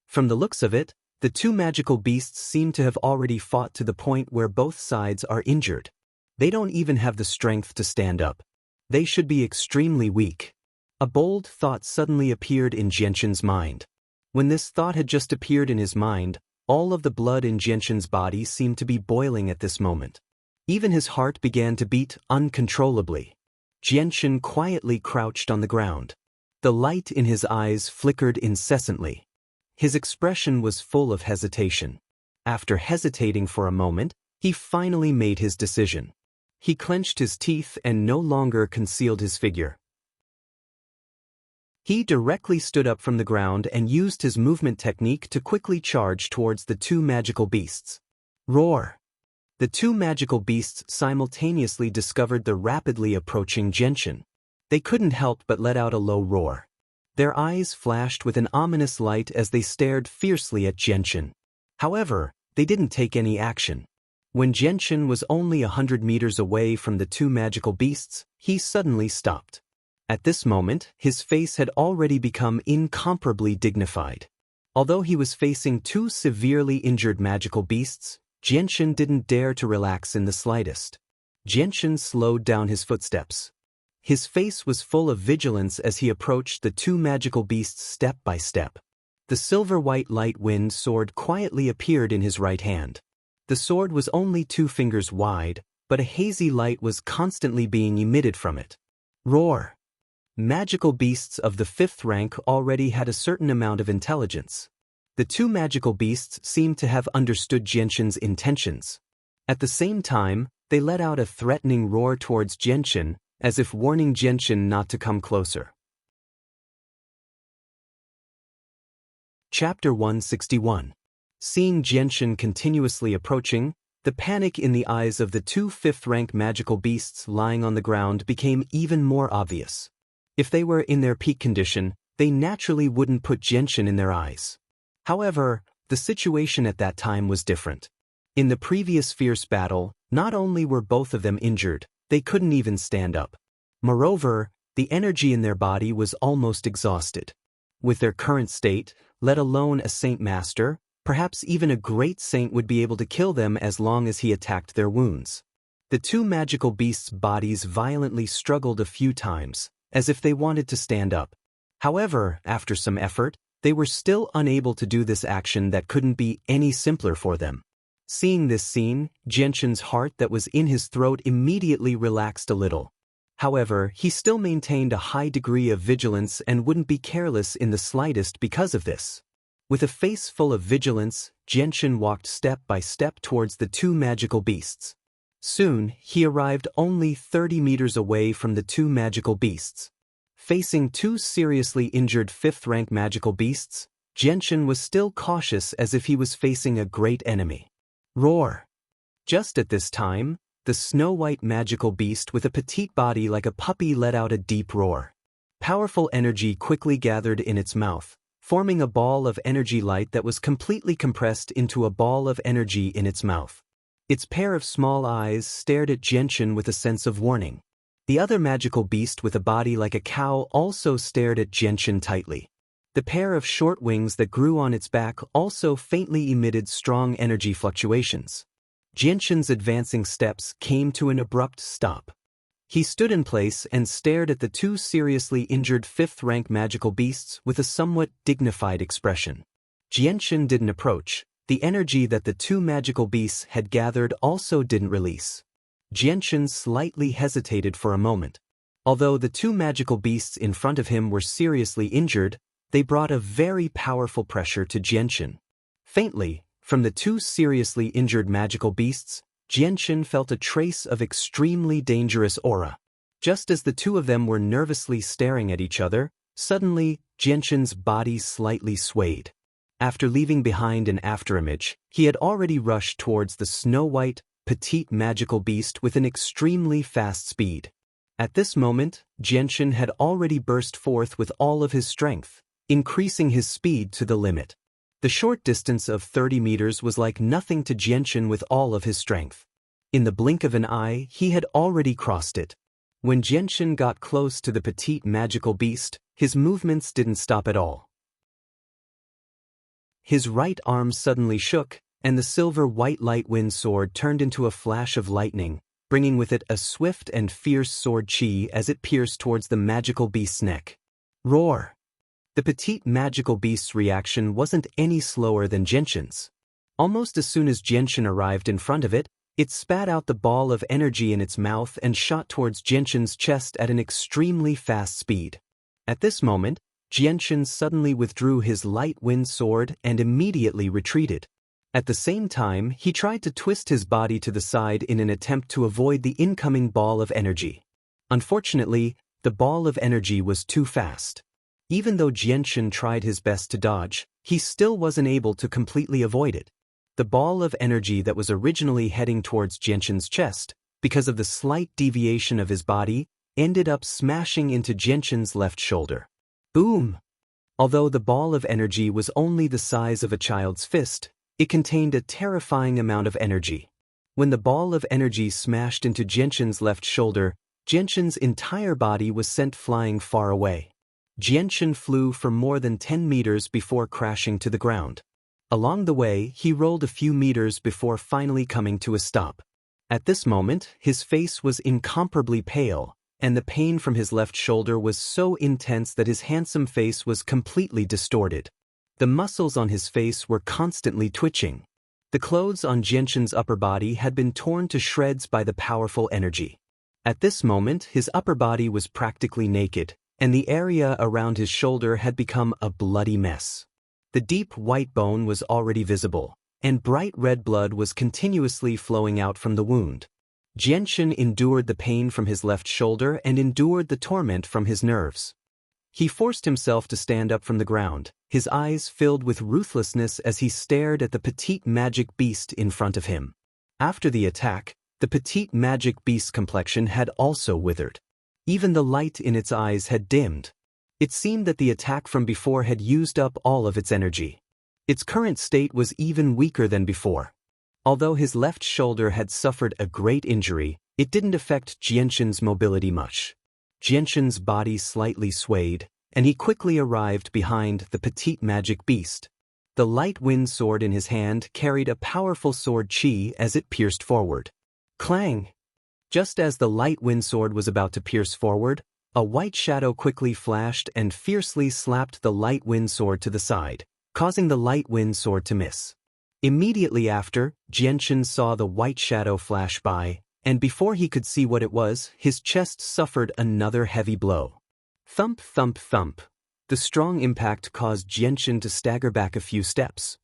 From the looks of it, the two magical beasts seem to have already fought to the point where both sides are injured. They don't even have the strength to stand up. They should be extremely weak. A bold thought suddenly appeared in Jianshan's mind. When this thought had just appeared in his mind, all of the blood in Jianshan's body seemed to be boiling at this moment. Even his heart began to beat uncontrollably. Jianshan quietly crouched on the ground. The light in his eyes flickered incessantly. His expression was full of hesitation. After hesitating for a moment, he finally made his decision. He clenched his teeth and no longer concealed his figure. He directly stood up from the ground and used his movement technique to quickly charge towards the two magical beasts. Roar! The two magical beasts simultaneously discovered the rapidly approaching Jianshan. They couldn't help but let out a low roar. Their eyes flashed with an ominous light as they stared fiercely at Jianshan. However, they didn't take any action. When Jianshan was only 100 meters away from the two magical beasts, he suddenly stopped. At this moment, his face had already become incomparably dignified. Although he was facing two severely injured magical beasts, Jianshan didn't dare to relax in the slightest. Jianshan slowed down his footsteps. His face was full of vigilance as he approached the two magical beasts step by step. The silver-white light wind sword quietly appeared in his right hand. The sword was only 2 fingers wide, but a hazy light was constantly being emitted from it. Roar! Magical beasts of the 5th rank already had a certain amount of intelligence. The two magical beasts seemed to have understood Jianshan's intentions. At the same time, they let out a threatening roar towards Jianshan, as if warning Jianshan not to come closer. Chapter 161. Seeing Jianshan continuously approaching, the panic in the eyes of the two 5th-rank magical beasts lying on the ground became even more obvious. If they were in their peak condition, they naturally wouldn't put Jianshan in their eyes. However, the situation at that time was different. In the previous fierce battle, not only were both of them injured, they couldn't even stand up. Moreover, the energy in their body was almost exhausted. With their current state, let alone a Saint Master, perhaps even a great saint would be able to kill them as long as he attacked their wounds. The two magical beasts' bodies violently struggled a few times, as if they wanted to stand up. However, after some effort, they were still unable to do this action that couldn't be any simpler for them. Seeing this scene, Jianshan's heart that was in his throat immediately relaxed a little. However, he still maintained a high degree of vigilance and wouldn't be careless in the slightest because of this. With a face full of vigilance, Jianshan walked step by step towards the two magical beasts. Soon, he arrived only 30 meters away from the two magical beasts. Facing two seriously injured 5th-rank magical beasts, Jianshan was still cautious as if he was facing a great enemy. Roar! Just at this time, the snow-white magical beast with a petite body like a puppy let out a deep roar. Powerful energy quickly gathered in its mouth, forming a ball of energy light that was completely compressed into a ball of energy in its mouth. Its pair of small eyes stared at Jianshan with a sense of warning. The other magical beast with a body like a cow also stared at Jianshan tightly. The pair of short wings that grew on its back also faintly emitted strong energy fluctuations. Jianshan's advancing steps came to an abrupt stop. He stood in place and stared at the two seriously injured 5th-rank magical beasts with a somewhat dignified expression. Jianshan didn't approach. The energy that the two magical beasts had gathered also didn't release. Jianshan slightly hesitated for a moment. Although the two magical beasts in front of him were seriously injured, they brought a very powerful pressure to Jianshan. Faintly, from the two seriously injured magical beasts, Jianshan felt a trace of extremely dangerous aura. Just as the two of them were nervously staring at each other, suddenly, Jianshan's body slightly swayed. After leaving behind an afterimage, he had already rushed towards the snow-white, petite magical beast with an extremely fast speed. At this moment, Jianshan had already burst forth with all of his strength, increasing his speed to the limit. The short distance of 30 meters was like nothing to Jianshan with all of his strength. In the blink of an eye, he had already crossed it. When Jianshan got close to the petite magical beast, his movements didn't stop at all. His right arm suddenly shook, and the silver-white light wind sword turned into a flash of lightning, bringing with it a swift and fierce sword chi as it pierced towards the magical beast's neck. Roar! The petite magical beast's reaction wasn't any slower than Jianshan's. Almost as soon as Jianshan arrived in front of it, it spat out the ball of energy in its mouth and shot towards Jianshan's chest at an extremely fast speed. At this moment, Jianshan suddenly withdrew his light wind sword and immediately retreated. At the same time, he tried to twist his body to the side in an attempt to avoid the incoming ball of energy. Unfortunately, the ball of energy was too fast. Even though Jianshan tried his best to dodge, he still wasn't able to completely avoid it. The ball of energy that was originally heading towards Jianshan's chest, because of the slight deviation of his body, ended up smashing into Jianshan's left shoulder. Boom! Although the ball of energy was only the size of a child's fist, it contained a terrifying amount of energy. When the ball of energy smashed into Jianshan's left shoulder, Jianshan's entire body was sent flying far away. Jianshan flew for more than 10 meters before crashing to the ground. Along the way, he rolled a few meters before finally coming to a stop. At this moment, his face was incomparably pale, and the pain from his left shoulder was so intense that his handsome face was completely distorted. The muscles on his face were constantly twitching. The clothes on Jianshan's upper body had been torn to shreds by the powerful energy. At this moment, his upper body was practically naked, and the area around his shoulder had become a bloody mess. The deep white bone was already visible, and bright red blood was continuously flowing out from the wound. Jianshan endured the pain from his left shoulder and endured the torment from his nerves. He forced himself to stand up from the ground, his eyes filled with ruthlessness as he stared at the petite magic beast in front of him. After the attack, the petite magic beast's complexion had also withered. Even the light in its eyes had dimmed. It seemed that the attack from before had used up all of its energy. Its current state was even weaker than before. Although his left shoulder had suffered a great injury, it didn't affect Jianshan's mobility much. Jianshan's body slightly swayed, and he quickly arrived behind the petite magic beast. The light wind sword in his hand carried a powerful sword chi as it pierced forward. Clang! Just as the light wind sword was about to pierce forward, a white shadow quickly flashed and fiercely slapped the light wind sword to the side, causing the light wind sword to miss. Immediately after, Jianshan saw the white shadow flash by, and before he could see what it was, his chest suffered another heavy blow. Thump, thump, thump. The strong impact caused Jianshan to stagger back a few steps.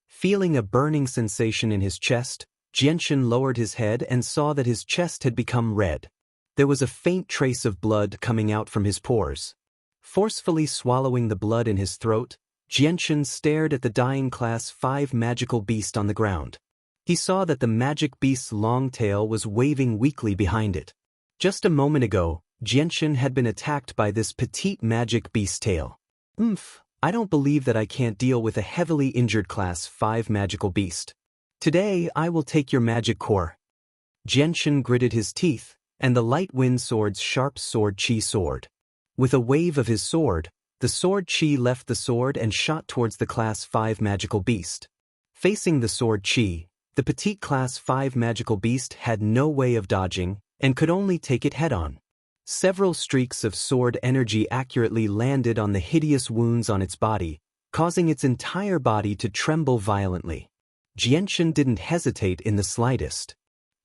Feeling a burning sensation in his chest, Jianshan lowered his head and saw that his chest had become red. There was a faint trace of blood coming out from his pores. Forcefully swallowing the blood in his throat, Jianshan stared at the dying Class 5 magical beast on the ground. He saw that the magic beast's long tail was waving weakly behind it. Just a moment ago, Jianshan had been attacked by this petite magic beast tail. I don't believe that I can't deal with a heavily injured Class 5 magical beast. Today I will take your magic core. Jianshan gritted his teeth, and the light wind sword's sharp sword chi soared. With a wave of his sword, the sword chi left the sword and shot towards the Class 5 magical beast. Facing the sword chi, the petite Class 5 magical beast had no way of dodging, and could only take it head-on. Several streaks of sword energy accurately landed on the hideous wounds on its body, causing its entire body to tremble violently. Jianshan didn't hesitate in the slightest.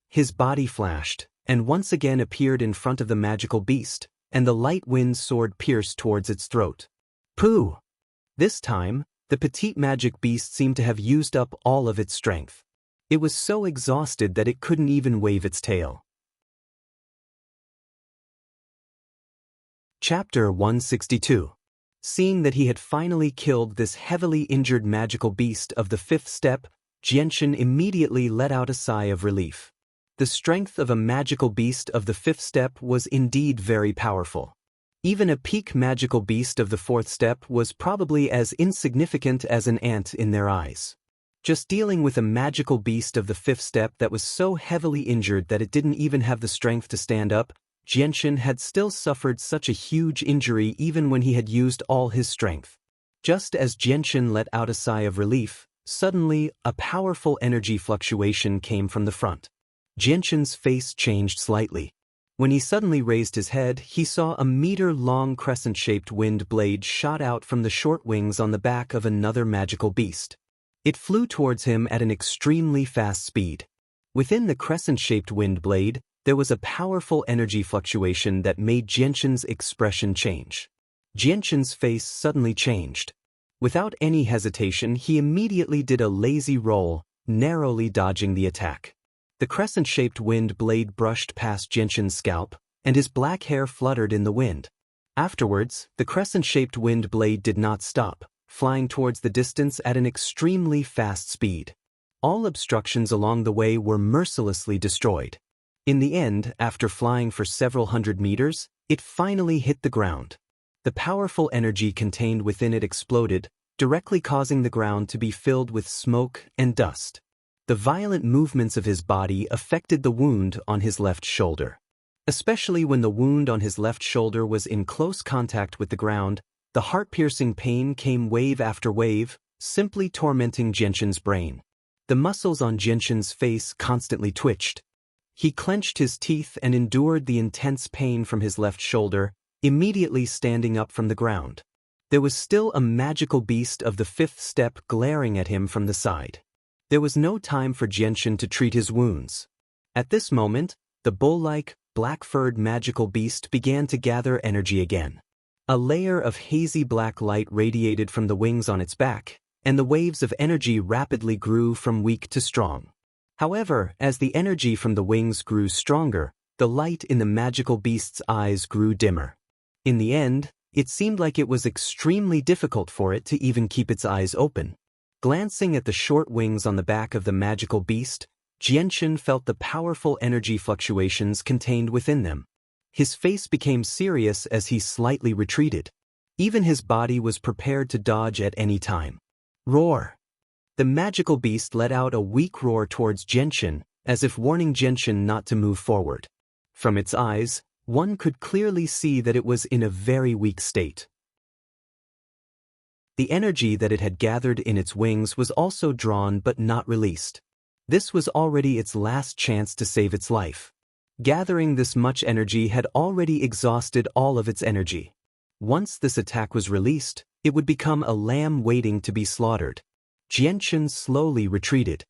His body flashed, and once again appeared in front of the magical beast, and the light wind sword pierced towards its throat. Pooh! This time, the petite magic beast seemed to have used up all of its strength. It was so exhausted that it couldn't even wave its tail. Chapter 162. Seeing that he had finally killed this heavily injured magical beast of the 5th step, Jianshan immediately let out a sigh of relief. The strength of a magical beast of the 5th step was indeed very powerful. Even a peak magical beast of the 4th step was probably as insignificant as an ant in their eyes. Just dealing with a magical beast of the 5th step that was so heavily injured that it didn't even have the strength to stand up, Jianshan had still suffered such a huge injury even when he had used all his strength. Just as Jianshan let out a sigh of relief, suddenly a powerful energy fluctuation came from the front. Jianshan's face changed slightly. When he suddenly raised his head, he saw a meter-long crescent-shaped wind blade shot out from the short wings on the back of another magical beast. It flew towards him at an extremely fast speed. Within the crescent-shaped wind blade, there was a powerful energy fluctuation that made Jianshan's expression change. Jianshan's face suddenly changed. Without any hesitation, he immediately did a lazy roll, narrowly dodging the attack. The crescent-shaped wind blade brushed past Jianshan's scalp, and his black hair fluttered in the wind. Afterwards, the crescent-shaped wind blade did not stop, flying towards the distance at an extremely fast speed. All obstructions along the way were mercilessly destroyed. In the end, after flying for several hundred meters, it finally hit the ground. The powerful energy contained within it exploded, directly causing the ground to be filled with smoke and dust. The violent movements of his body affected the wound on his left shoulder. Especially when the wound on his left shoulder was in close contact with the ground, the heart-piercing pain came wave after wave, simply tormenting Jianshan's brain. The muscles on Jianshan's face constantly twitched. He clenched his teeth and endured the intense pain from his left shoulder, immediately standing up from the ground. There was still a magical beast of the 5th step glaring at him from the side. There was no time for Jianshan to treat his wounds. At this moment, the bull-like, black-furred magical beast began to gather energy again. A layer of hazy black light radiated from the wings on its back, and the waves of energy rapidly grew from weak to strong. However, as the energy from the wings grew stronger, the light in the magical beast's eyes grew dimmer. In the end, it seemed like it was extremely difficult for it to even keep its eyes open. Glancing at the short wings on the back of the magical beast, Jianshan felt the powerful energy fluctuations contained within them. His face became serious as he slightly retreated. Even his body was prepared to dodge at any time. Roar! The magical beast let out a weak roar towards Jianshan, as if warning Jianshan not to move forward. From its eyes, one could clearly see that it was in a very weak state. The energy that it had gathered in its wings was also drawn but not released. This was already its last chance to save its life. Gathering this much energy had already exhausted all of its energy. Once this attack was released, it would become a lamb waiting to be slaughtered. Jianchen slowly retreated.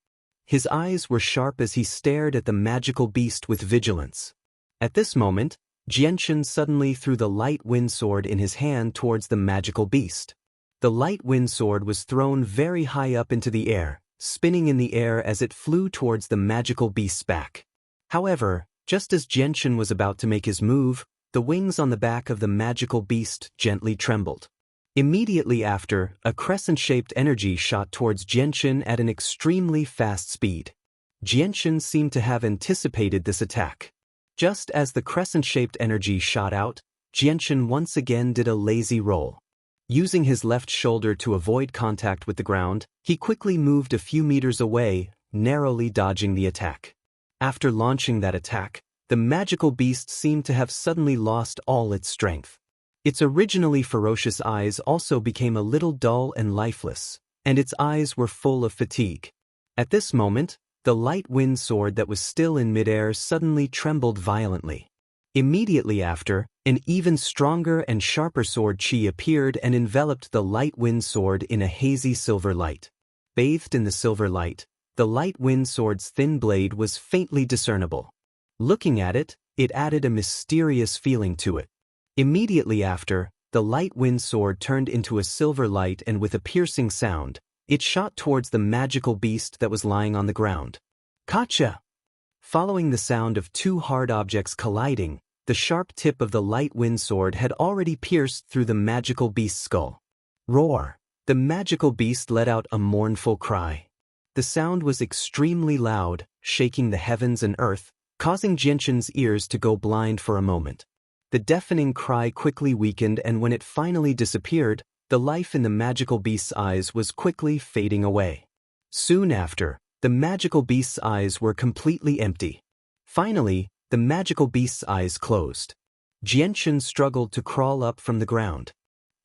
His eyes were sharp as he stared at the magical beast with vigilance. At this moment, Jianchen suddenly threw the light wind sword in his hand towards the magical beast. The light wind sword was thrown very high up into the air, spinning in the air as it flew towards the magical beast's back. However, just as Jianchen was about to make his move, the wings on the back of the magical beast gently trembled. Immediately after, a crescent-shaped energy shot towards Jianchen at an extremely fast speed. Jianchen seemed to have anticipated this attack. Just as the crescent-shaped energy shot out, Jianchen once again did a lazy roll. Using his left shoulder to avoid contact with the ground, he quickly moved a few meters away, narrowly dodging the attack. After launching that attack, the magical beast seemed to have suddenly lost all its strength. Its originally ferocious eyes also became a little dull and lifeless, and its eyes were full of fatigue. At this moment, the light wind sword that was still in midair suddenly trembled violently. Immediately after, an even stronger and sharper sword chi appeared and enveloped the light wind sword in a hazy silver light. Bathed in the silver light, the light wind sword's thin blade was faintly discernible. Looking at it, it added a mysterious feeling to it. Immediately after, the light wind sword turned into a silver light, and with a piercing sound, it shot towards the magical beast that was lying on the ground. Gotcha! Following the sound of two hard objects colliding, the sharp tip of the light wind sword had already pierced through the magical beast's skull. Roar! The magical beast let out a mournful cry. The sound was extremely loud, shaking the heavens and earth, causing Jianchen's ears to go blind for a moment. The deafening cry quickly weakened, and when it finally disappeared, the life in the magical beast's eyes was quickly fading away. Soon after, the magical beast's eyes were completely empty. Finally, the magical beast's eyes closed. Jianchen struggled to crawl up from the ground.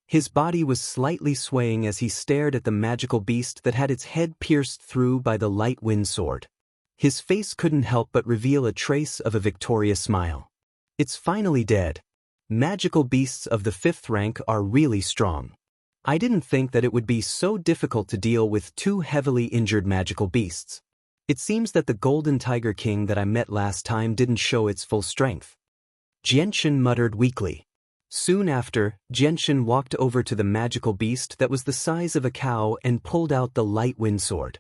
His body was slightly swaying as he stared at the magical beast that had its head pierced through by the light wind sword. His face couldn't help but reveal a trace of a victorious smile. It's finally dead. Magical beasts of the 5th rank are really strong. I didn't think that it would be so difficult to deal with two heavily injured magical beasts. It seems that the Golden Tiger King that I met last time didn't show its full strength. Jianchen muttered weakly. Soon after, Jianchen walked over to the magical beast that was the size of a cow and pulled out the light wind sword.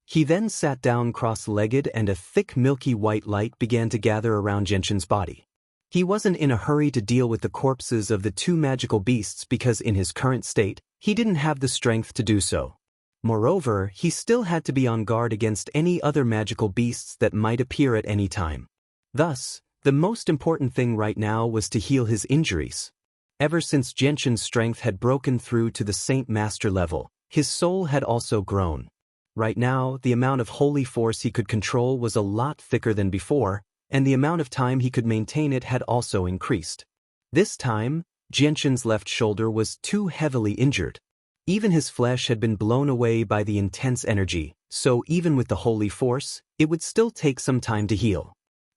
He then sat down cross-legged, and a thick milky white light began to gather around Jianchen's body. He wasn't in a hurry to deal with the corpses of the two magical beasts because in his current state, he didn't have the strength to do so. Moreover, he still had to be on guard against any other magical beasts that might appear at any time. Thus, the most important thing right now was to heal his injuries. Ever since Jianchen's strength had broken through to the Saint Master level, his soul had also grown. Right now, the amount of holy force he could control was a lot thicker than before, and the amount of time he could maintain it had also increased. This time, Jianchen's left shoulder was too heavily injured. Even his flesh had been blown away by the intense energy, so even with the holy force, it would still take some time to heal.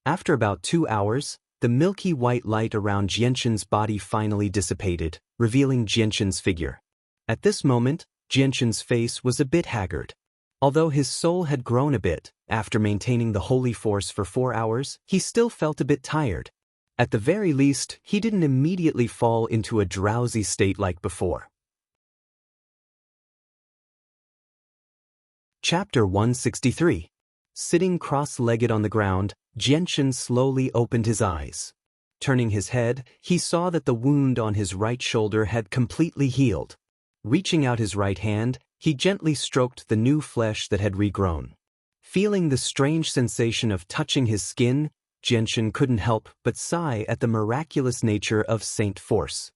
After about 2 hours, the milky white light around Jianchen's body finally dissipated, revealing Jianchen's figure. At this moment, Jianchen's face was a bit haggard. Although his soul had grown a bit, after maintaining the holy force for 4 hours, he still felt a bit tired. At the very least, he didn't immediately fall into a drowsy state like before. Chapter 163. Sitting cross-legged on the ground, Jianchen slowly opened his eyes. Turning his head, he saw that the wound on his right shoulder had completely healed. Reaching out his right hand, he gently stroked the new flesh that had regrown. Feeling the strange sensation of touching his skin, Jianchen couldn't help but sigh at the miraculous nature of Saint Force.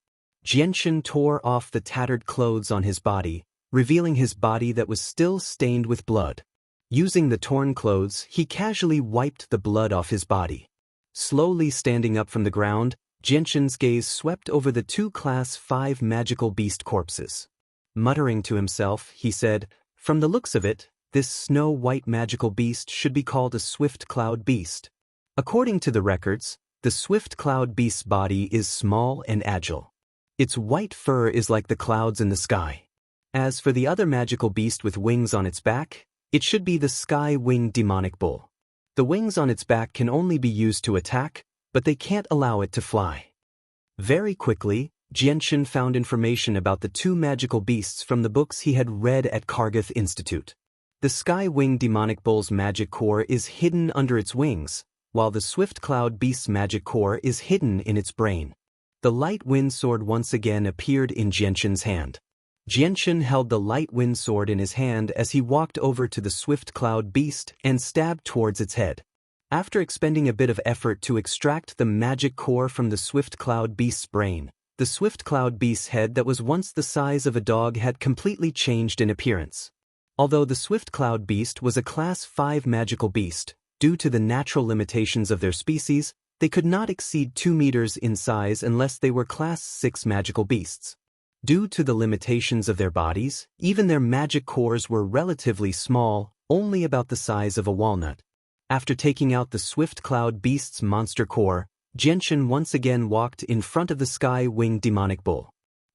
Jianchen tore off the tattered clothes on his body, revealing his body that was still stained with blood. Using the torn clothes, he casually wiped the blood off his body. Slowly standing up from the ground, Jianchen's gaze swept over the 2 Class 5 magical beast corpses. Muttering to himself, he said, "From the looks of it, this snow-white magical beast should be called a swift cloud beast." According to the records, the swift cloud beast's body is small and agile. Its white fur is like the clouds in the sky. As for the other magical beast with wings on its back, it should be the sky-winged demonic bull. The wings on its back can only be used to attack, but they can't allow it to fly. Very quickly, Xianxia found information about the two magical beasts from the books he had read at Kargath Institute. The sky-winged demonic bull's magic core is hidden under its wings, while the swift cloud beast's magic core is hidden in its brain. The light wind sword once again appeared in Xianxia's hand. Xianxia held the light wind sword in his hand as he walked over to the swift cloud beast and stabbed towards its head. After expending a bit of effort to extract the magic core from the swift cloud beast's brain, the swift cloud beast's head that was once the size of a dog had completely changed in appearance. Although the swift cloud beast was a Class 5 magical beast, due to the natural limitations of their species, they could not exceed 2 meters in size unless they were Class 6 magical beasts. Due to the limitations of their bodies, even their magic cores were relatively small, only about the size of a walnut. After taking out the swift cloud beast's monster core, Xianxia once again walked in front of the sky-winged demonic bull.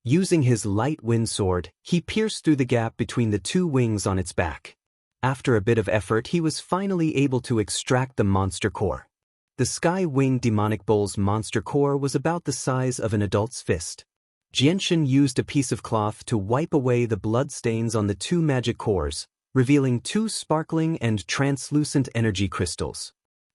Using his light wind sword, he pierced through the gap between the two wings on its back. After a bit of effort, he was finally able to extract the monster core. The sky-winged demonic bull's monster core was about the size of an adult's fist. Xianxia used a piece of cloth to wipe away the blood stains on the two magic cores, revealing two sparkling and translucent energy crystals.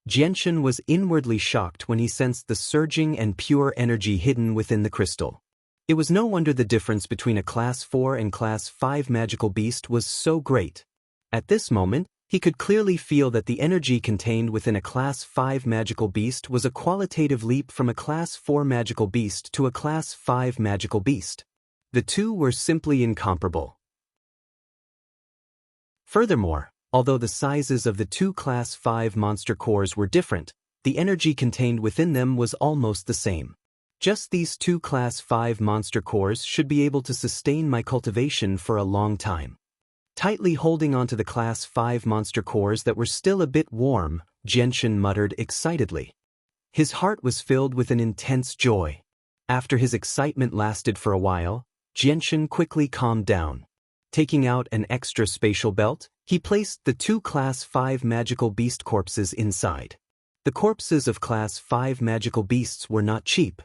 Xianxia was inwardly shocked when he sensed the surging and pure energy hidden within the crystal. It was no wonder the difference between a Class 4 and Class 5 magical beast was so great. At this moment, he could clearly feel that the energy contained within a Class 5 magical beast was a qualitative leap from a Class 4 magical beast to a Class 5 magical beast. The two were simply incomparable. Furthermore, although the sizes of the two Class 5 monster cores were different, the energy contained within them was almost the same. Just these two Class 5 monster cores should be able to sustain my cultivation for a long time. Tightly holding onto the Class 5 monster cores that were still a bit warm, Xianxia muttered excitedly. His heart was filled with an intense joy. After his excitement lasted for a while, Xianxia quickly calmed down. Taking out an extra spatial belt, he placed the two Class 5 magical beast corpses inside. The corpses of Class 5 magical beasts were not cheap.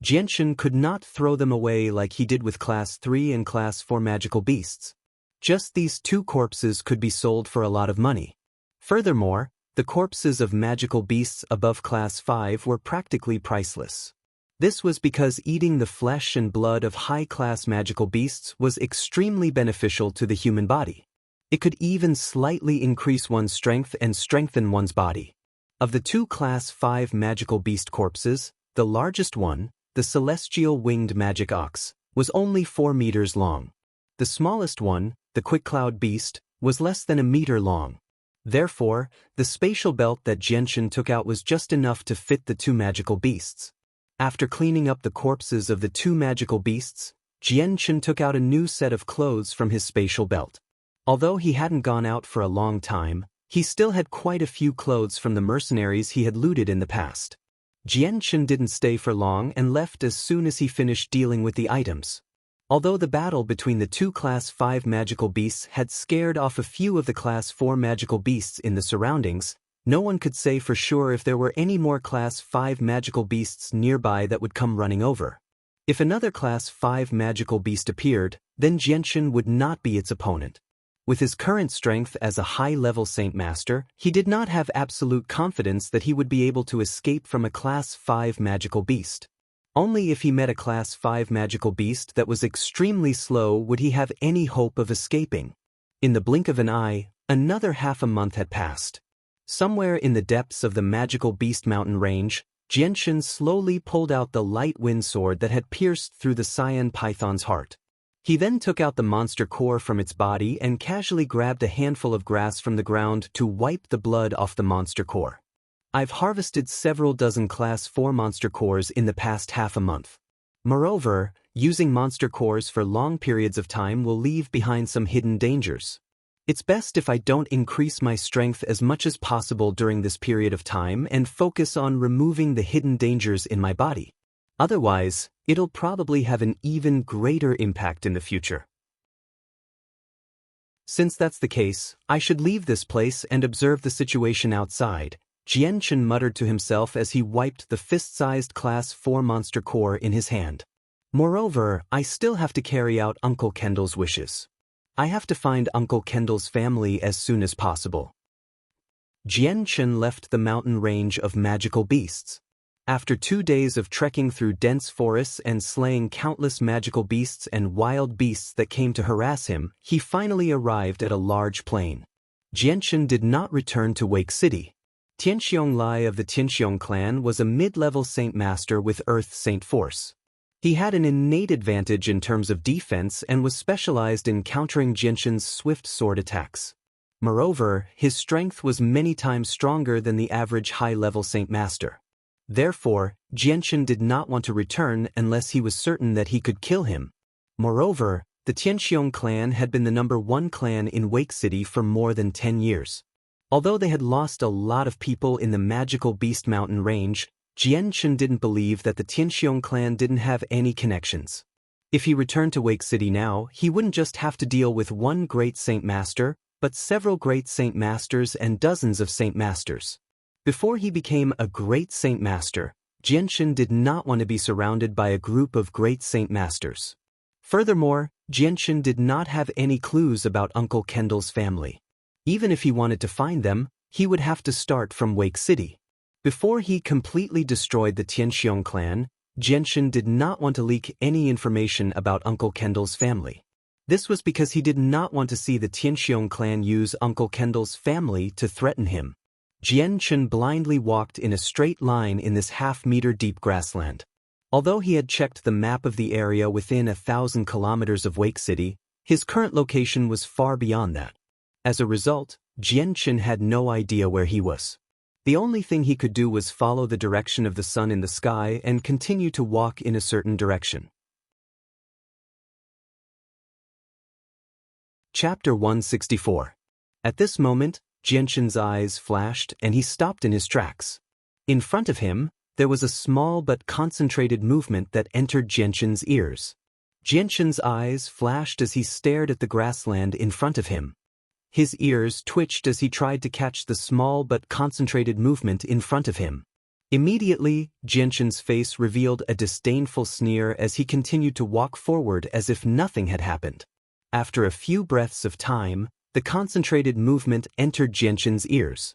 Xianxia could not throw them away like he did with Class 3 and Class 4 magical beasts. Just these two corpses could be sold for a lot of money. Furthermore, the corpses of magical beasts above Class 5 were practically priceless. This was because eating the flesh and blood of high-class magical beasts was extremely beneficial to the human body. It could even slightly increase one's strength and strengthen one's body. Of the two Class 5 magical beast corpses, the largest one, the celestial winged magic ox, was only 4 meters long. The smallest one, the quick cloud beast, was less than a meter long. Therefore, the spatial belt that Xianxia took out was just enough to fit the two magical beasts. After cleaning up the corpses of the two magical beasts, Xianxia took out a new set of clothes from his spatial belt. Although he hadn't gone out for a long time, he still had quite a few clothes from the mercenaries he had looted in the past. Xianxia didn't stay for long and left as soon as he finished dealing with the items. Although the battle between the two Class 5 magical beasts had scared off a few of the Class 4 magical beasts in the surroundings, no one could say for sure if there were any more Class 5 magical beasts nearby that would come running over. If another Class 5 magical beast appeared, then Xianxia would not be its opponent. With his current strength as a high-level Saint Master, he did not have absolute confidence that he would be able to escape from a Class 5 magical beast. Only if he met a Class 5 magical beast that was extremely slow would he have any hope of escaping. In the blink of an eye, another half a month had passed. Somewhere in the depths of the magical beast mountain range, Xianxia slowly pulled out the light wind sword that had pierced through the cyan python's heart. He then took out the monster core from its body and casually grabbed a handful of grass from the ground to wipe the blood off the monster core. I've harvested several dozen Class 4 monster cores in the past half a month. Moreover, using monster cores for long periods of time will leave behind some hidden dangers. It's best if I don't increase my strength as much as possible during this period of time and focus on removing the hidden dangers in my body. Otherwise, it'll probably have an even greater impact in the future. Since that's the case, I should leave this place and observe the situation outside, Xianxia muttered to himself as he wiped the fist-sized Class 4 monster core in his hand. Moreover, I still have to carry out Uncle Kendall's wishes. I have to find Uncle Kendall's family as soon as possible. Xianxia left the mountain range of magical beasts. After 2 days of trekking through dense forests and slaying countless magical beasts and wild beasts that came to harass him, he finally arrived at a large plain. Xianxia did not return to Wake City. Tianxiong Lai of the Tianxiong clan was a mid-level Saint Master with Earth Saint Force. He had an innate advantage in terms of defense and was specialized in countering Xianxia's swift sword attacks. Moreover, his strength was many times stronger than the average high-level Saint Master. Therefore, Xianxia did not want to return unless he was certain that he could kill him. Moreover, the Tianxiong clan had been the #1 clan in Wake City for more than 10 years. Although they had lost a lot of people in the magical Beast Mountain range, Xianxia didn't believe that the Tianxiong clan didn't have any connections. If he returned to Wake City now, he wouldn't just have to deal with one great Saint Master, but several great Saint Masters and dozens of Saint Masters. Before he became a great Saint Master, Xianxia did not want to be surrounded by a group of great Saint Masters. Furthermore, Xianxia did not have any clues about Uncle Kendall's family. Even if he wanted to find them, he would have to start from Wake City. Before he completely destroyed the Tianxiong clan, Xianxia did not want to leak any information about Uncle Kendall's family. This was because he did not want to see the Tianxiong clan use Uncle Kendall's family to threaten him. Xianxia blindly walked in a straight line in this half-meter deep grassland. Although he had checked the map of the area within 1,000 kilometers of Wake City, his current location was far beyond that. As a result, Xianxia had no idea where he was. The only thing he could do was follow the direction of the sun in the sky and continue to walk in a certain direction. Chapter 164. At this moment, Xianxia's eyes flashed and he stopped in his tracks. In front of him, there was a small but concentrated movement that entered Xianxia's ears. Xianxia's eyes flashed as he stared at the grassland in front of him. His ears twitched as he tried to catch the small but concentrated movement in front of him. Immediately, Xianxia's face revealed a disdainful sneer as he continued to walk forward as if nothing had happened. After a few breaths of time, the concentrated movement entered Xianxia's ears.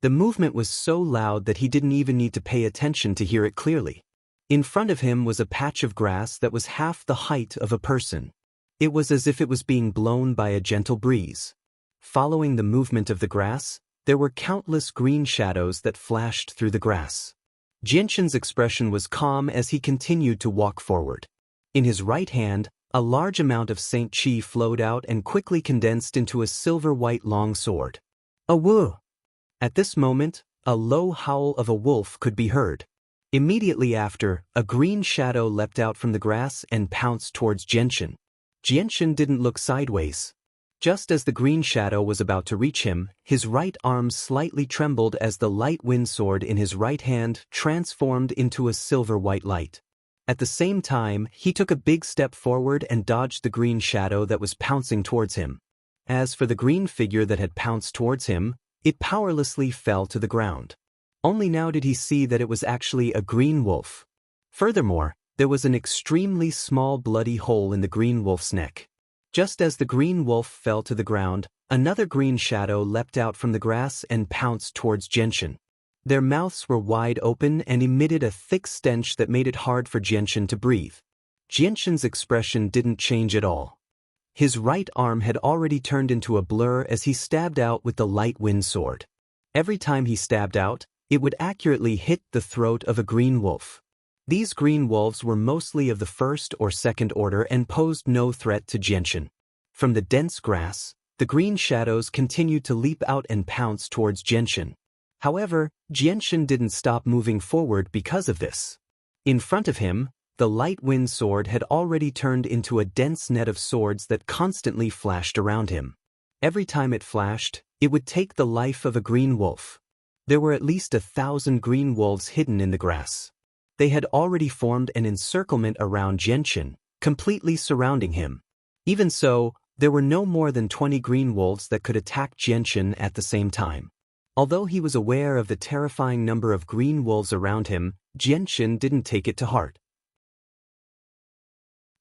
The movement was so loud that he didn't even need to pay attention to hear it clearly. In front of him was a patch of grass that was half the height of a person. It was as if it was being blown by a gentle breeze. Following the movement of the grass, there were countless green shadows that flashed through the grass. Xianxia's expression was calm as he continued to walk forward. In his right hand, a large amount of Saint Qi flowed out and quickly condensed into a silver-white long sword. A woo! At this moment, a low howl of a wolf could be heard. Immediately after, a green shadow leapt out from the grass and pounced towards Xianxia. Xianxia didn't look sideways. Just as the green shadow was about to reach him, his right arm slightly trembled as the light wind sword in his right hand transformed into a silver-white light. At the same time, he took a big step forward and dodged the green shadow that was pouncing towards him. As for the green figure that had pounced towards him, it powerlessly fell to the ground. Only now did he see that it was actually a green wolf. Furthermore, there was an extremely small bloody hole in the green wolf's neck. Just as the green wolf fell to the ground, another green shadow leapt out from the grass and pounced towards Xianxia. Their mouths were wide open and emitted a thick stench that made it hard for Xianxia to breathe. Xianxia's expression didn't change at all. His right arm had already turned into a blur as he stabbed out with the light wind sword. Every time he stabbed out, it would accurately hit the throat of a green wolf. These green wolves were mostly of the first or second order and posed no threat to Xianxia. From the dense grass, the green shadows continued to leap out and pounce towards Xianxia. However, Xianxia didn't stop moving forward because of this. In front of him, the light wind sword had already turned into a dense net of swords that constantly flashed around him. Every time it flashed, it would take the life of a green wolf. There were at least 1,000 green wolves hidden in the grass. They had already formed an encirclement around Xianxia, completely surrounding him. Even so, There were no more than 20 green wolves that could attack Xianxia at the same time. Although he was aware of the terrifying number of green wolves around him, Xianxia didn't take it to heart.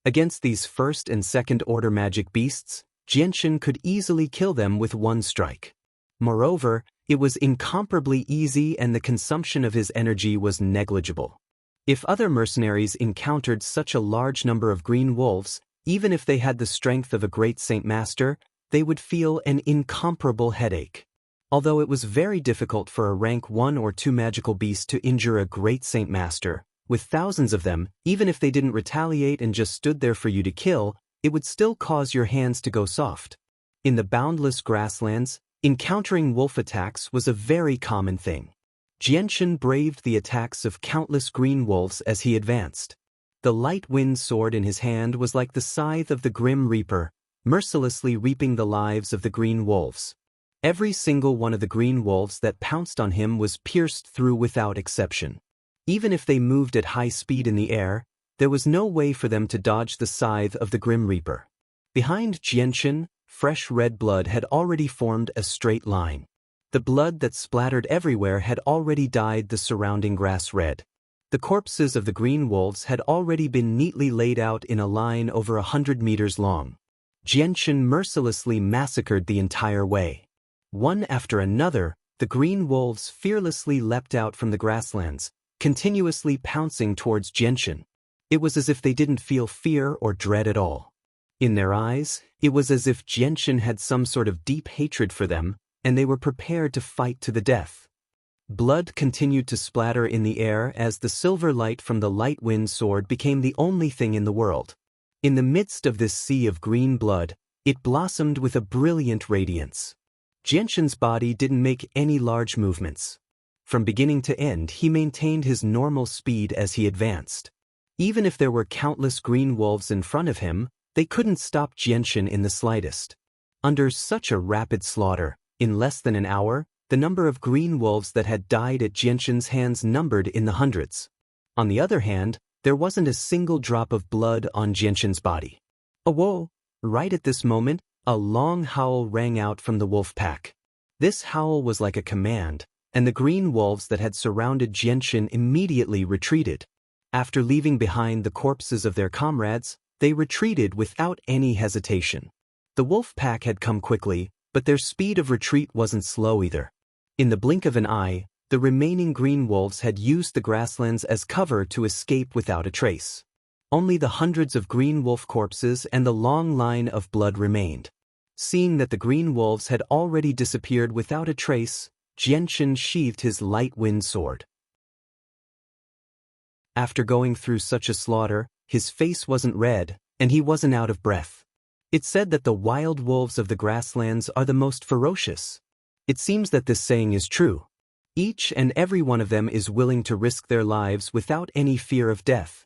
Against these first and second order magic beasts, Xianxia could easily kill them with one strike. Moreover, it was incomparably easy and the consumption of his energy was negligible. If other mercenaries encountered such a large number of green wolves, even if they had the strength of a great Saint Master, they would feel an incomparable headache. Although it was very difficult for a rank 1 or 2 magical beast to injure a great Saint Master, with thousands of them, even if they didn't retaliate and just stood there for you to kill, it would still cause your hands to go soft. In the boundless grasslands, encountering wolf attacks was a very common thing. Xianxia braved the attacks of countless green wolves as he advanced. The light wind sword in his hand was like the scythe of the grim reaper, mercilessly reaping the lives of the green wolves. Every single one of the green wolves that pounced on him was pierced through without exception. Even if they moved at high speed in the air, there was no way for them to dodge the scythe of the grim reaper. Behind Xianxia, fresh red blood had already formed a straight line. The blood that splattered everywhere had already dyed the surrounding grass red. The corpses of the green wolves had already been neatly laid out in a line over 100 meters long. Xianxia mercilessly massacred the entire way. One after another, the green wolves fearlessly leapt out from the grasslands, continuously pouncing towards Xianxia. It was as if they didn't feel fear or dread at all. In their eyes, it was as if Xianxia had some sort of deep hatred for them, and they were prepared to fight to the death. Blood continued to splatter in the air as the silver light from the light wind sword became the only thing in the world. In the midst of this sea of green blood, it blossomed with a brilliant radiance. Xianxia's body didn't make any large movements. From beginning to end, he maintained his normal speed as he advanced. Even if there were countless green wolves in front of him, they couldn't stop Xianxia in the slightest. Under such a rapid slaughter, in less than an hour, the number of green wolves that had died at Xianxia's hands numbered in the hundreds. On the other hand, there wasn't a single drop of blood on Xianxia's body. Oh, whoa! Right at this moment, a long howl rang out from the wolf pack. This howl was like a command, and the green wolves that had surrounded Xianxia immediately retreated. After leaving behind the corpses of their comrades, they retreated without any hesitation. The wolf pack had come quickly, but their speed of retreat wasn't slow either. In the blink of an eye, the remaining green wolves had used the grasslands as cover to escape without a trace. Only the hundreds of green wolf corpses and the long line of blood remained. Seeing that the green wolves had already disappeared without a trace, Xianxia sheathed his light wind sword. After going through such a slaughter, his face wasn't red, and he wasn't out of breath. It's said that the wild wolves of the grasslands are the most ferocious. It seems that this saying is true. Each and every one of them is willing to risk their lives without any fear of death.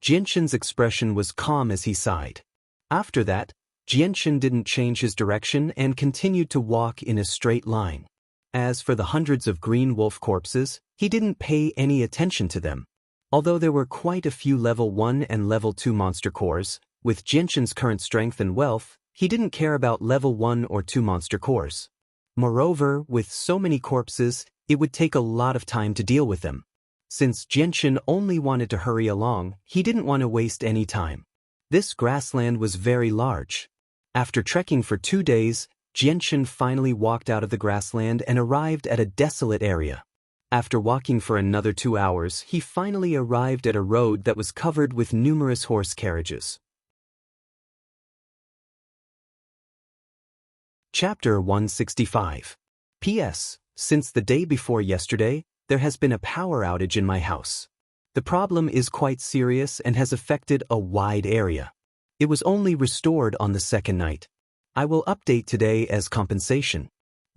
Xianxia's expression was calm as he sighed. After that, Xianxia didn't change his direction and continued to walk in a straight line. As for the hundreds of green wolf corpses, he didn't pay any attention to them. Although there were quite a few level 1 and level 2 monster cores, with Xianxia's current strength and wealth, he didn't care about level 1 or 2 monster cores. Moreover, with so many corpses, it would take a lot of time to deal with them. Since Xianxia only wanted to hurry along, he didn't want to waste any time. This grassland was very large. After trekking for 2 days, Xianxia finally walked out of the grassland and arrived at a desolate area. After walking for another 2 hours, he finally arrived at a road that was covered with numerous horse carriages. Chapter 165. P.S. Since the day before yesterday, there has been a power outage in my house. The problem is quite serious and has affected a wide area. It was only restored on the second night. I will update today as compensation.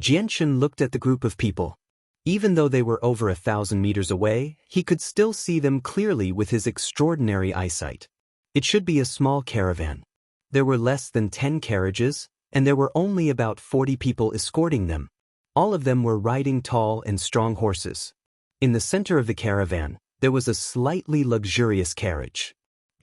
Xianxia looked at the group of people. Even though they were over 1,000 meters away, he could still see them clearly with his extraordinary eyesight. It should be a small caravan. There were less than 10 carriages, and there were only about 40 people escorting them. All of them were riding tall and strong horses. In the center of the caravan, there was a slightly luxurious carriage.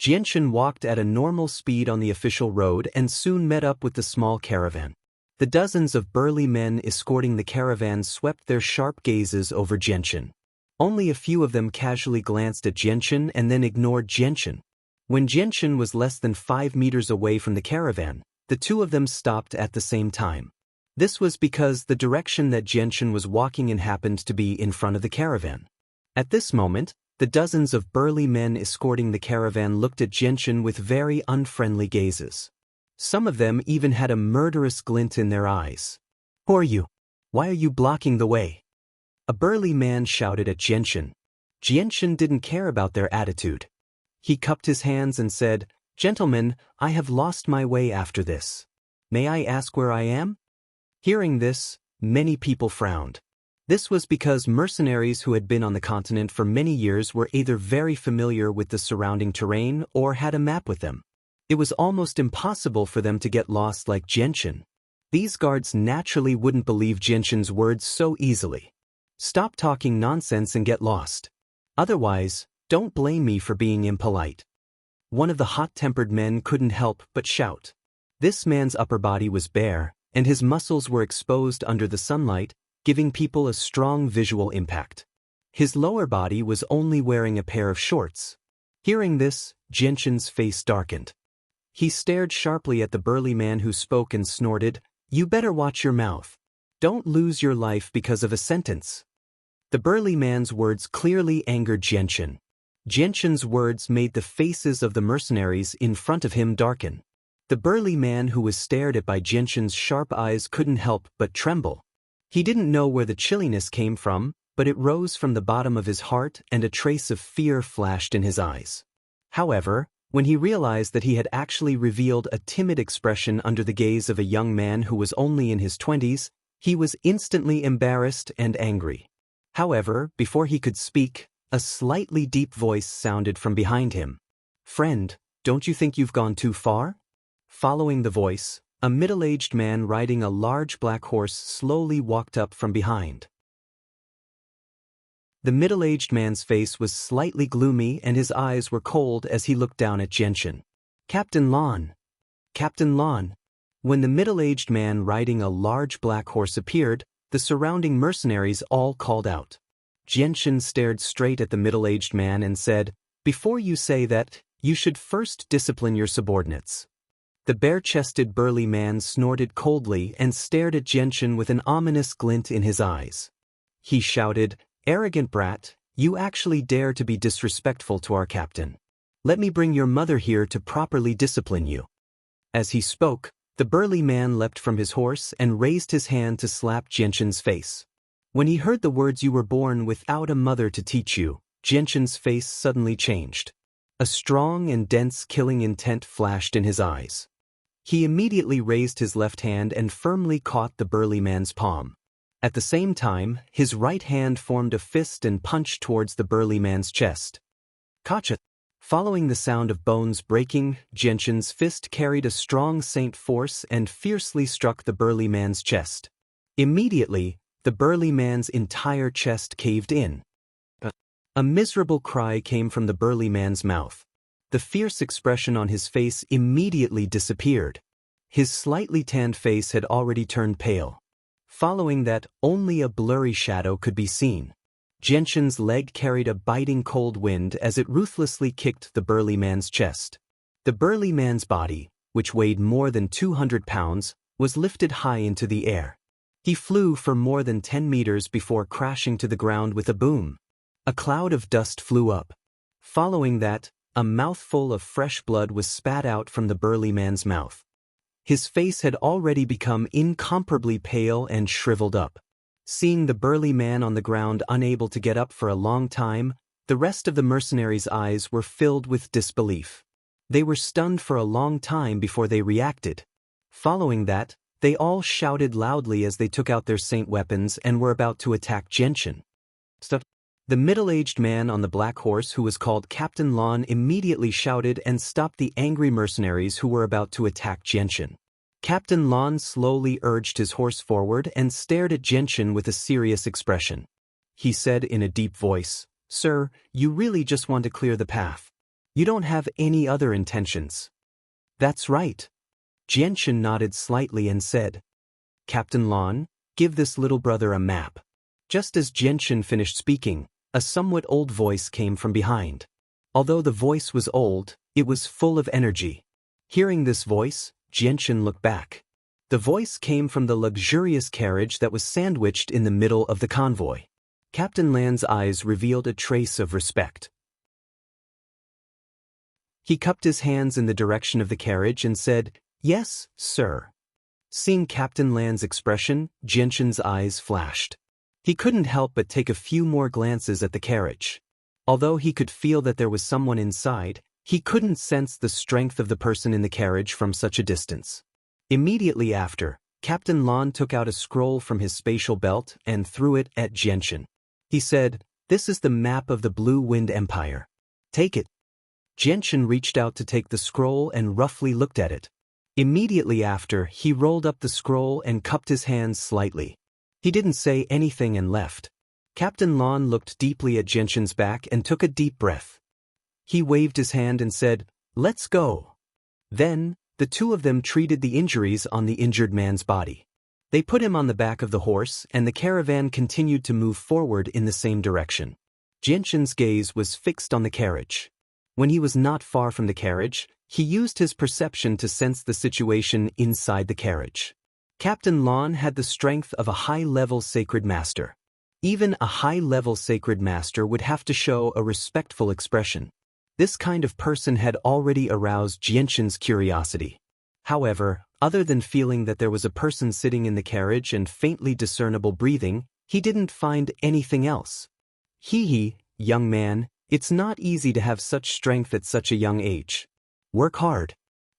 Jianshan walked at a normal speed on the official road and soon met up with the small caravan. The dozens of burly men escorting the caravan swept their sharp gazes over Jianshan. Only a few of them casually glanced at Jianshan and then ignored Jianshan. When Jianshan was less than 5 meters away from the caravan, the two of them stopped at the same time. This was because the direction that Jianshan was walking in happened to be in front of the caravan. At this moment, the dozens of burly men escorting the caravan looked at Jianshan with very unfriendly gazes. Some of them even had a murderous glint in their eyes. "Who are you? Why are you blocking the way?" A burly man shouted at Jianshan. Jianshan didn't care about their attitude. He cupped his hands and said, "Gentlemen, I have lost my way after this. May I ask where I am?" Hearing this, many people frowned. This was because mercenaries who had been on the continent for many years were either very familiar with the surrounding terrain or had a map with them. It was almost impossible for them to get lost like Jianshan. These guards naturally wouldn't believe Jianshan's words so easily. "Stop talking nonsense and get lost. Otherwise, don't blame me for being impolite." One of the hot-tempered men couldn't help but shout. This man's upper body was bare, and his muscles were exposed under the sunlight, giving people a strong visual impact. His lower body was only wearing a pair of shorts. Hearing this, Jianshan's face darkened. He stared sharply at the burly man who spoke and snorted, "You better watch your mouth. Don't lose your life because of a sentence." The burly man's words clearly angered Jianshan. Jianshan's words made the faces of the mercenaries in front of him darken. The burly man who was stared at by Jianshan's sharp eyes couldn't help but tremble. He didn't know where the chilliness came from, but it rose from the bottom of his heart and a trace of fear flashed in his eyes. However, when he realized that he had actually revealed a timid expression under the gaze of a young man who was only in his 20s, he was instantly embarrassed and angry. However, before he could speak, a slightly deep voice sounded from behind him. "Friend, don't you think you've gone too far?" Following the voice, a middle-aged man riding a large black horse slowly walked up from behind. The middle-aged man's face was slightly gloomy and his eyes were cold as he looked down at Jianshan. "Captain Lan! Captain Lan!" When the middle-aged man riding a large black horse appeared, the surrounding mercenaries all called out. Jianshan stared straight at the middle-aged man and said, "Before you say that, you should first discipline your subordinates." The bare-chested burly man snorted coldly and stared at Jianshan with an ominous glint in his eyes. He shouted, "Arrogant brat, you actually dare to be disrespectful to our captain. Let me bring your mother here to properly discipline you." As he spoke, the burly man leapt from his horse and raised his hand to slap Jianshan's face. When he heard the words "you were born without a mother to teach you," Jianshan's face suddenly changed. A strong and dense killing intent flashed in his eyes. He immediately raised his left hand and firmly caught the burly man's palm. At the same time, his right hand formed a fist and punched towards the burly man's chest. "Kacha!" Following the sound of bones breaking, Jianshan's fist carried a strong saint force and fiercely struck the burly man's chest. Immediately, the burly man's entire chest caved in. A miserable cry came from the burly man's mouth. The fierce expression on his face immediately disappeared. His slightly tanned face had already turned pale. Following that, only a blurry shadow could be seen. Jianshan's leg carried a biting cold wind as it ruthlessly kicked the burly man's chest. The burly man's body, which weighed more than 200 pounds, was lifted high into the air. He flew for more than 10 meters before crashing to the ground with a boom. A cloud of dust flew up. Following that, a mouthful of fresh blood was spat out from the burly man's mouth. His face had already become incomparably pale and shriveled up. Seeing the burly man on the ground unable to get up for a long time, the rest of the mercenaries' eyes were filled with disbelief. They were stunned for a long time before they reacted. Following that, they all shouted loudly as they took out their saint weapons and were about to attack Jianshan. The middle-aged man on the black horse who was called Captain Lan immediately shouted and stopped the angry mercenaries who were about to attack Jianshan. Captain Lan slowly urged his horse forward and stared at Jianshan with a serious expression. He said in a deep voice, "Sir, you really just want to clear the path. You don't have any other intentions. That's right. Jianshan nodded slightly and said, Captain Lan, give this little brother a map. Just as Jianshan finished speaking, a somewhat old voice came from behind. Although the voice was old, it was full of energy. Hearing this voice, Jianshan looked back. The voice came from the luxurious carriage that was sandwiched in the middle of the convoy. Captain Lan's eyes revealed a trace of respect. He cupped his hands in the direction of the carriage and said, Yes, sir. Seeing Captain Lan's expression, Jianshan's eyes flashed. He couldn't help but take a few more glances at the carriage. Although he could feel that there was someone inside, he couldn't sense the strength of the person in the carriage from such a distance. Immediately after, Captain Lan took out a scroll from his spatial belt and threw it at Jianshan. He said, This is the map of the Blue Wind Empire. Take it. Jianshan reached out to take the scroll and roughly looked at it. Immediately after, he rolled up the scroll and cupped his hands slightly. He didn't say anything and left. Captain Lan looked deeply at Jianshan's back and took a deep breath. He waved his hand and said, Let's go. Then, the two of them treated the injuries on the injured man's body. They put him on the back of the horse and the caravan continued to move forward in the same direction. Jianshan's gaze was fixed on the carriage. When he was not far from the carriage, he used his perception to sense the situation inside the carriage. Captain Lan had the strength of a high-level sacred master. Even a high-level sacred master would have to show a respectful expression. This kind of person had already aroused Jianshan's curiosity. However, other than feeling that there was a person sitting in the carriage and faintly discernible breathing, he didn't find anything else. Hee, young man, it's not easy to have such strength at such a young age. Work hard.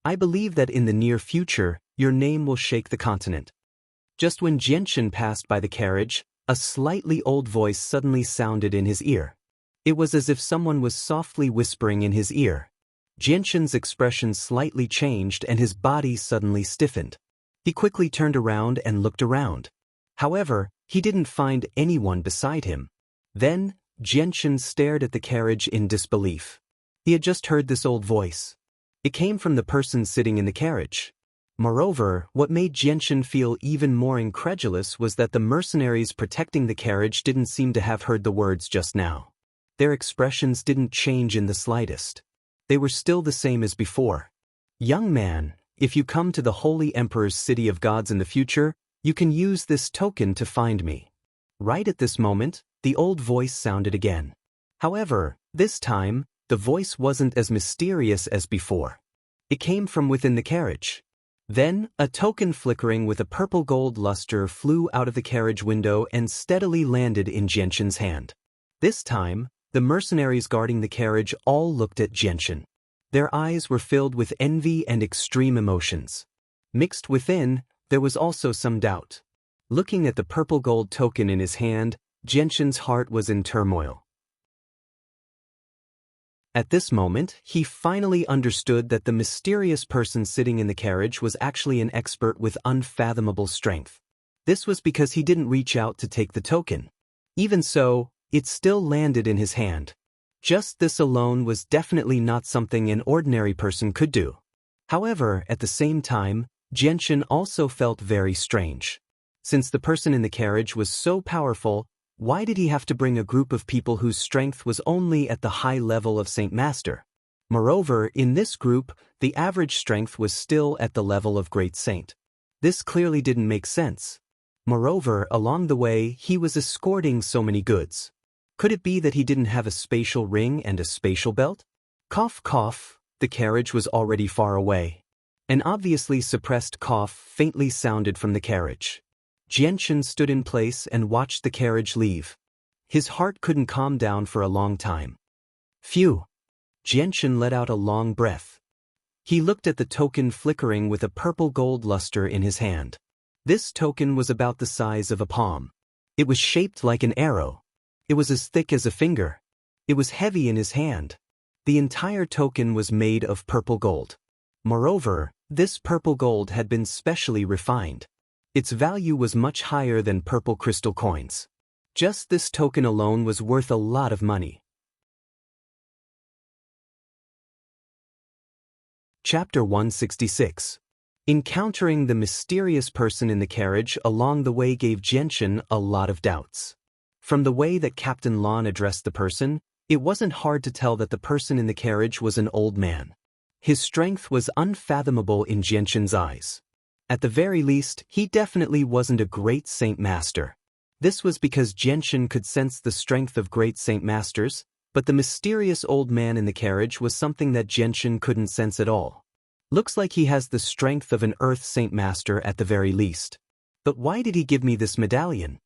I believe that in the near future, your name will shake the continent. Just when Jianshan passed by the carriage, a slightly old voice suddenly sounded in his ear. It was as if someone was softly whispering in his ear. Jianshan's expression slightly changed and his body suddenly stiffened. He quickly turned around and looked around. However, he didn't find anyone beside him. Then, Jianshan stared at the carriage in disbelief. He had just heard this old voice. It came from the person sitting in the carriage. Moreover, what made Jianshan feel even more incredulous was that the mercenaries protecting the carriage didn't seem to have heard the words just now. Their expressions didn't change in the slightest. They were still the same as before. Young man, if you come to the Holy Emperor's City of Gods in the future, you can use this token to find me. Right at this moment, the old voice sounded again. However, this time, the voice wasn't as mysterious as before. It came from within the carriage. Then, a token flickering with a purple-gold luster flew out of the carriage window and steadily landed in Jianshan's hand. This time, the mercenaries guarding the carriage all looked at Jianshan. Their eyes were filled with envy and extreme emotions. Mixed within, there was also some doubt. Looking at the purple-gold token in his hand, Jianshan's heart was in turmoil. At this moment, he finally understood that the mysterious person sitting in the carriage was actually an expert with unfathomable strength. This was because he didn't reach out to take the token. Even so, it still landed in his hand. Just this alone was definitely not something an ordinary person could do. However, at the same time, Jianshan also felt very strange. Since the person in the carriage was so powerful, why did he have to bring a group of people whose strength was only at the high level of Saint Master? Moreover, in this group, the average strength was still at the level of Great Saint. This clearly didn't make sense. Moreover, along the way, he was escorting so many goods. Could it be that he didn't have a spatial ring and a spatial belt? Cough, cough, the carriage was already far away. An obviously suppressed cough faintly sounded from the carriage. Jianshan stood in place and watched the carriage leave. His heart couldn't calm down for a long time. Phew! Jianshan let out a long breath. He looked at the token flickering with a purple-gold luster in his hand. This token was about the size of a palm. It was shaped like an arrow. It was as thick as a finger. It was heavy in his hand. The entire token was made of purple gold. Moreover, this purple gold had been specially refined. Its value was much higher than purple crystal coins. Just this token alone was worth a lot of money. Chapter 166. Encountering the mysterious person in the carriage along the way gave Jianchen a lot of doubts. From the way that Captain Lon addressed the person, it wasn't hard to tell that the person in the carriage was an old man. His strength was unfathomable in Jianchen's eyes. At the very least, he definitely wasn't a great Saint Master. This was because Jianchen could sense the strength of great Saint Masters, but the mysterious old man in the carriage was something that Jianchen couldn't sense at all. Looks like he has the strength of an Earth Saint Master at the very least. But why did he give me this medallion?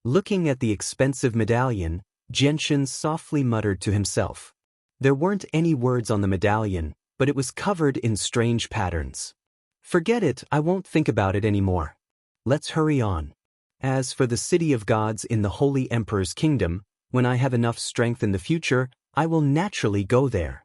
Looking at the expensive medallion, Jianchen softly muttered to himself. There weren't any words on the medallion, but it was covered in strange patterns. Forget it, I won't think about it anymore. Let's hurry on. As for the city of gods in the Holy Emperor's kingdom, when I have enough strength in the future, I will naturally go there.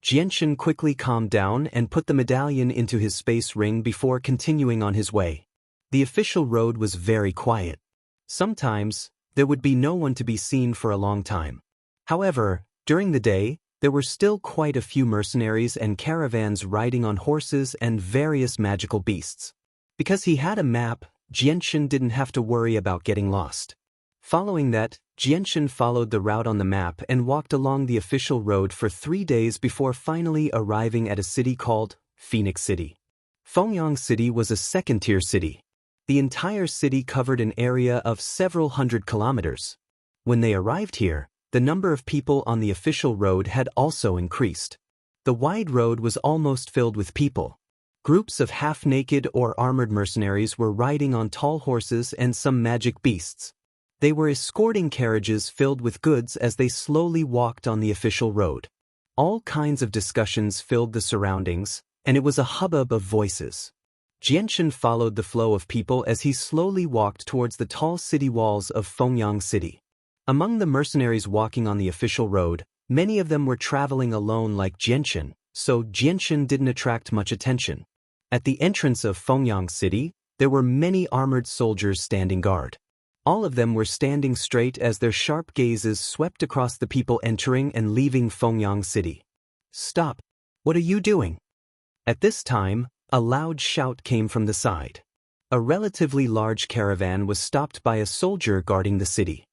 Jianchen quickly calmed down and put the medallion into his space ring before continuing on his way. The official road was very quiet. Sometimes, there would be no one to be seen for a long time. However, during the day, there were still quite a few mercenaries and caravans riding on horses and various magical beasts. Because he had a map, Jianchen didn't have to worry about getting lost. Following that, Jianchen followed the route on the map and walked along the official road for 3 days before finally arriving at a city called Phoenix City. Fengyang City was a second-tier city. The entire city covered an area of several hundred kilometers. When they arrived here, the number of people on the official road had also increased. The wide road was almost filled with people. Groups of half-naked or armored mercenaries were riding on tall horses and some magic beasts. They were escorting carriages filled with goods as they slowly walked on the official road. All kinds of discussions filled the surroundings, and it was a hubbub of voices. Jianchen followed the flow of people as he slowly walked towards the tall city walls of Fengyang City. Among the mercenaries walking on the official road, many of them were traveling alone like Jianchen, so Jianchen didn't attract much attention. At the entrance of Fengyang City, there were many armored soldiers standing guard. All of them were standing straight as their sharp gazes swept across the people entering and leaving Fengyang City. "Stop! What are you doing?" At this time, a loud shout came from the side. A relatively large caravan was stopped by a soldier guarding the city.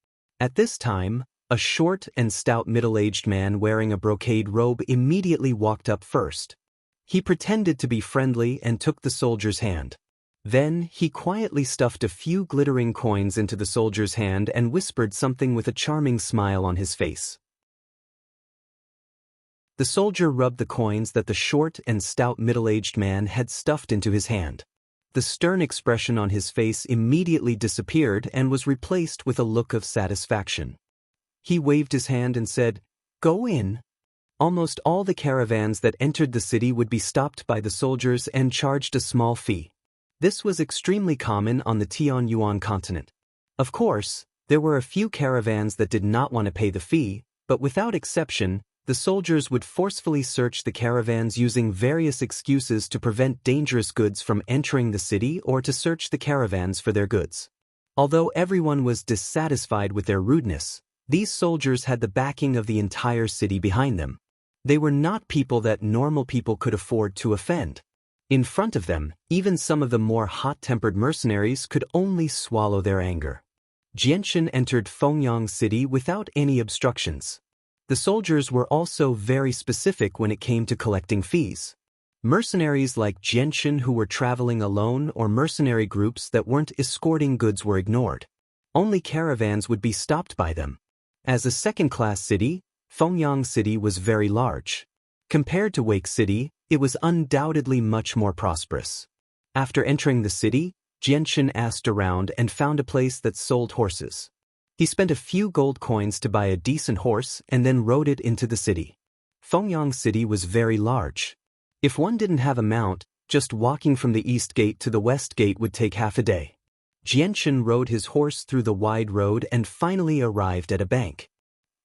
At this time, a short and stout middle-aged man wearing a brocade robe immediately walked up first. He pretended to be friendly and took the soldier's hand. Then, he quietly stuffed a few glittering coins into the soldier's hand and whispered something with a charming smile on his face. The soldier rubbed the coins that the short and stout middle-aged man had stuffed into his hand. The stern expression on his face immediately disappeared and was replaced with a look of satisfaction. He waved his hand and said, "Go in." Almost all the caravans that entered the city would be stopped by the soldiers and charged a small fee. This was extremely common on the Tianyuan continent. Of course, there were a few caravans that did not want to pay the fee, but without exception, the soldiers would forcefully search the caravans using various excuses to prevent dangerous goods from entering the city or to search the caravans for their goods. Although everyone was dissatisfied with their rudeness, these soldiers had the backing of the entire city behind them. They were not people that normal people could afford to offend. In front of them, even some of the more hot-tempered mercenaries could only swallow their anger. Jianchen entered Fengyang City without any obstructions. The soldiers were also very specific when it came to collecting fees. Mercenaries like Jianchen who were traveling alone or mercenary groups that weren't escorting goods were ignored. Only caravans would be stopped by them. As a second-class city, Fengyang City was very large. Compared to Wake City, it was undoubtedly much more prosperous. After entering the city, Jianchen asked around and found a place that sold horses. He spent a few gold coins to buy a decent horse and then rode it into the city. Fengyang City was very large. If one didn't have a mount, just walking from the east gate to the west gate would take half a day. Jianchen rode his horse through the wide road and finally arrived at a bank.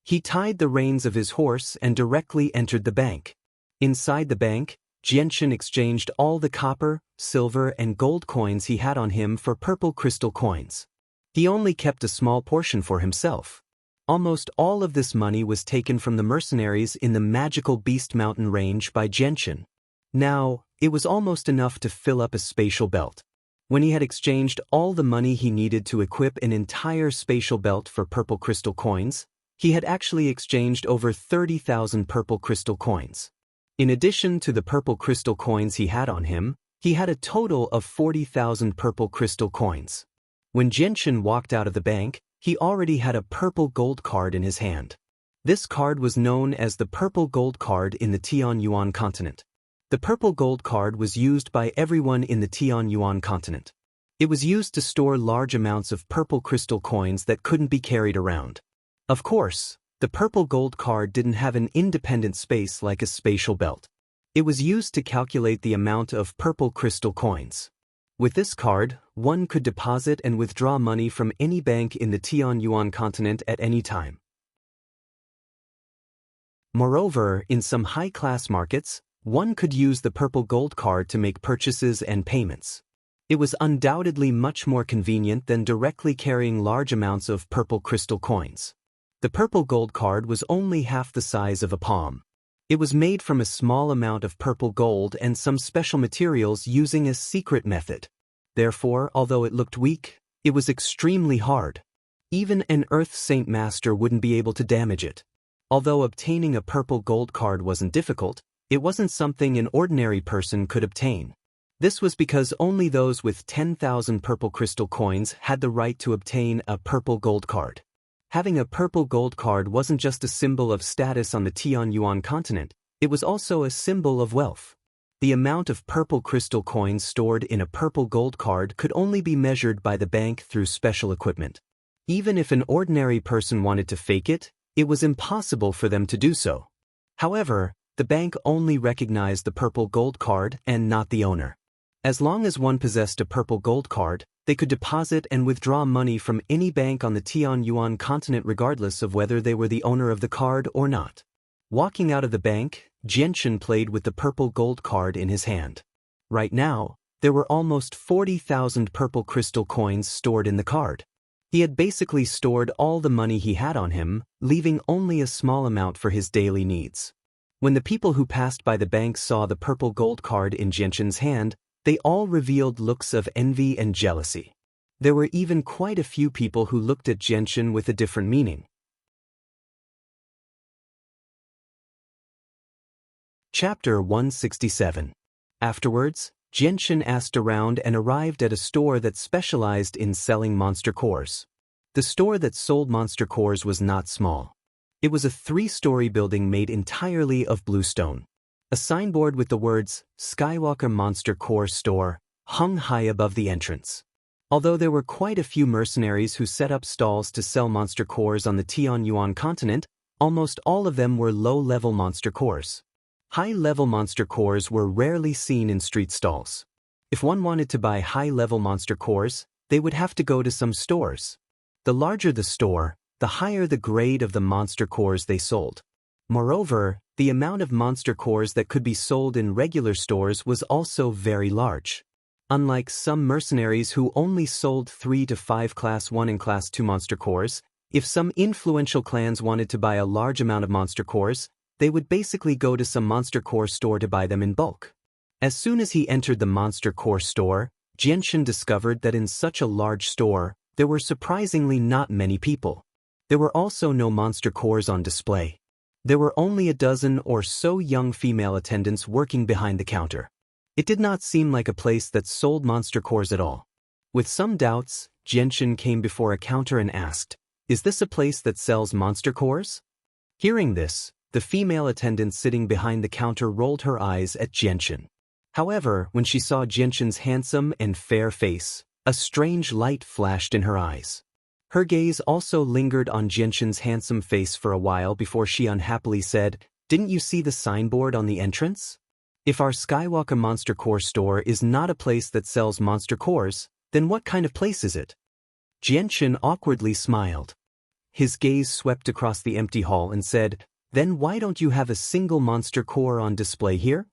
He tied the reins of his horse and directly entered the bank. Inside the bank, Jianchen exchanged all the copper, silver, and gold coins he had on him for purple crystal coins. He only kept a small portion for himself. Almost all of this money was taken from the mercenaries in the magical Beast Mountain range by Jianchen. Now, it was almost enough to fill up a spatial belt. When he had exchanged all the money he needed to equip an entire spatial belt for purple crystal coins, he had actually exchanged over 30,000 purple crystal coins. In addition to the purple crystal coins he had on him, he had a total of 40,000 purple crystal coins. When Xianxia walked out of the bank, he already had a purple gold card in his hand. This card was known as the purple gold card in the Tianyuan continent. The purple gold card was used by everyone in the Tianyuan continent. It was used to store large amounts of purple crystal coins that couldn't be carried around. Of course, the purple gold card didn't have an independent space like a spatial belt. It was used to calculate the amount of purple crystal coins. With this card, one could deposit and withdraw money from any bank in the Tianyuan continent at any time. Moreover, in some high-class markets, one could use the purple gold card to make purchases and payments. It was undoubtedly much more convenient than directly carrying large amounts of purple crystal coins. The purple gold card was only half the size of a palm. It was made from a small amount of purple gold and some special materials using a secret method. Therefore, although it looked weak, it was extremely hard. Even an Earth Saint Master wouldn't be able to damage it. Although obtaining a purple gold card wasn't difficult, it wasn't something an ordinary person could obtain. This was because only those with 10,000 purple crystal coins had the right to obtain a purple gold card. Having a purple gold card wasn't just a symbol of status on the Tianyuan continent, it was also a symbol of wealth. The amount of purple crystal coins stored in a purple gold card could only be measured by the bank through special equipment. Even if an ordinary person wanted to fake it, it was impossible for them to do so. However, the bank only recognized the purple gold card and not the owner. As long as one possessed a purple gold card, they could deposit and withdraw money from any bank on the Tianyuan continent regardless of whether they were the owner of the card or not. Walking out of the bank, Xianxia played with the purple gold card in his hand. Right now, there were almost 40,000 purple crystal coins stored in the card. He had basically stored all the money he had on him, leaving only a small amount for his daily needs. When the people who passed by the bank saw the purple gold card in Xianxia's hand, they all revealed looks of envy and jealousy. There were even quite a few people who looked at Xianxia with a different meaning. Chapter 167. Afterwards, Xianxia asked around and arrived at a store that specialized in selling monster cores. The store that sold monster cores was not small. It was a 3-story building made entirely of blue stone. A signboard with the words, Skywalker Monster Core Store, hung high above the entrance. Although there were quite a few mercenaries who set up stalls to sell monster cores on the Tianyuan continent, almost all of them were low-level monster cores. High-level monster cores were rarely seen in street stalls. If one wanted to buy high-level monster cores, they would have to go to some stores. The larger the store, the higher the grade of the monster cores they sold. Moreover, the amount of monster cores that could be sold in regular stores was also very large. Unlike some mercenaries who only sold 3 to 5 Class 1 and Class 2 monster cores, if some influential clans wanted to buy a large amount of monster cores, they would basically go to some monster core store to buy them in bulk. As soon as he entered the monster core store, Xianxia discovered that in such a large store, there were surprisingly not many people. There were also no monster cores on display. There were only a dozen or so young female attendants working behind the counter. It did not seem like a place that sold monster cores at all. With some doubts, Xianxia came before a counter and asked, "Is this a place that sells monster cores?" Hearing this, the female attendant sitting behind the counter rolled her eyes at Xianxia. However, when she saw Xianxia's handsome and fair face, a strange light flashed in her eyes. Her gaze also lingered on Xianxia's handsome face for a while before she unhappily said, "Didn't you see the signboard on the entrance? If our Skywalker Monster Core store is not a place that sells monster cores, then what kind of place is it?" Xianxia awkwardly smiled. His gaze swept across the empty hall and said, "Then why don't you have a single monster core on display here?"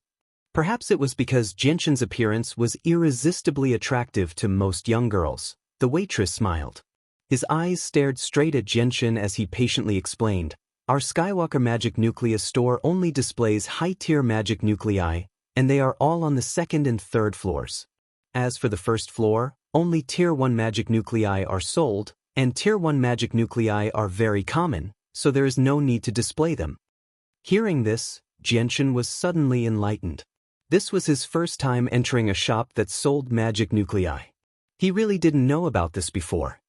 Perhaps it was because Xianxia's appearance was irresistibly attractive to most young girls. The waitress smiled. His eyes stared straight at Xianxia as he patiently explained, "Our Skywalker Magic Nucleus store only displays high-tier magic nuclei, and they are all on the second and third floors. As for the first floor, only Tier 1 magic nuclei are sold, and Tier 1 magic nuclei are very common, so there is no need to display them. Hearing this, Xianxia was suddenly enlightened. This was his first time entering a shop that sold magic nuclei. He really didn't know about this before.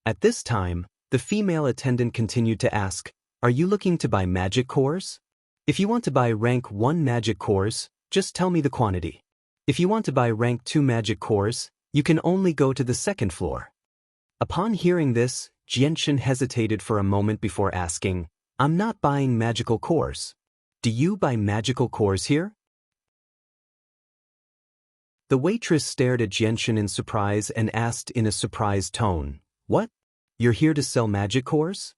At this time, the female attendant continued to ask, "Are you looking to buy magic cores? If you want to buy rank 1 magic cores, just tell me the quantity. If you want to buy rank 2 magic cores, you can only go to the second floor." Upon hearing this, Xianxia hesitated for a moment before asking, "I'm not buying magical cores. Do you buy magical cores here?" The waitress stared at Xianxia in surprise and asked in a surprised tone, "What? You're here to sell magic cores?"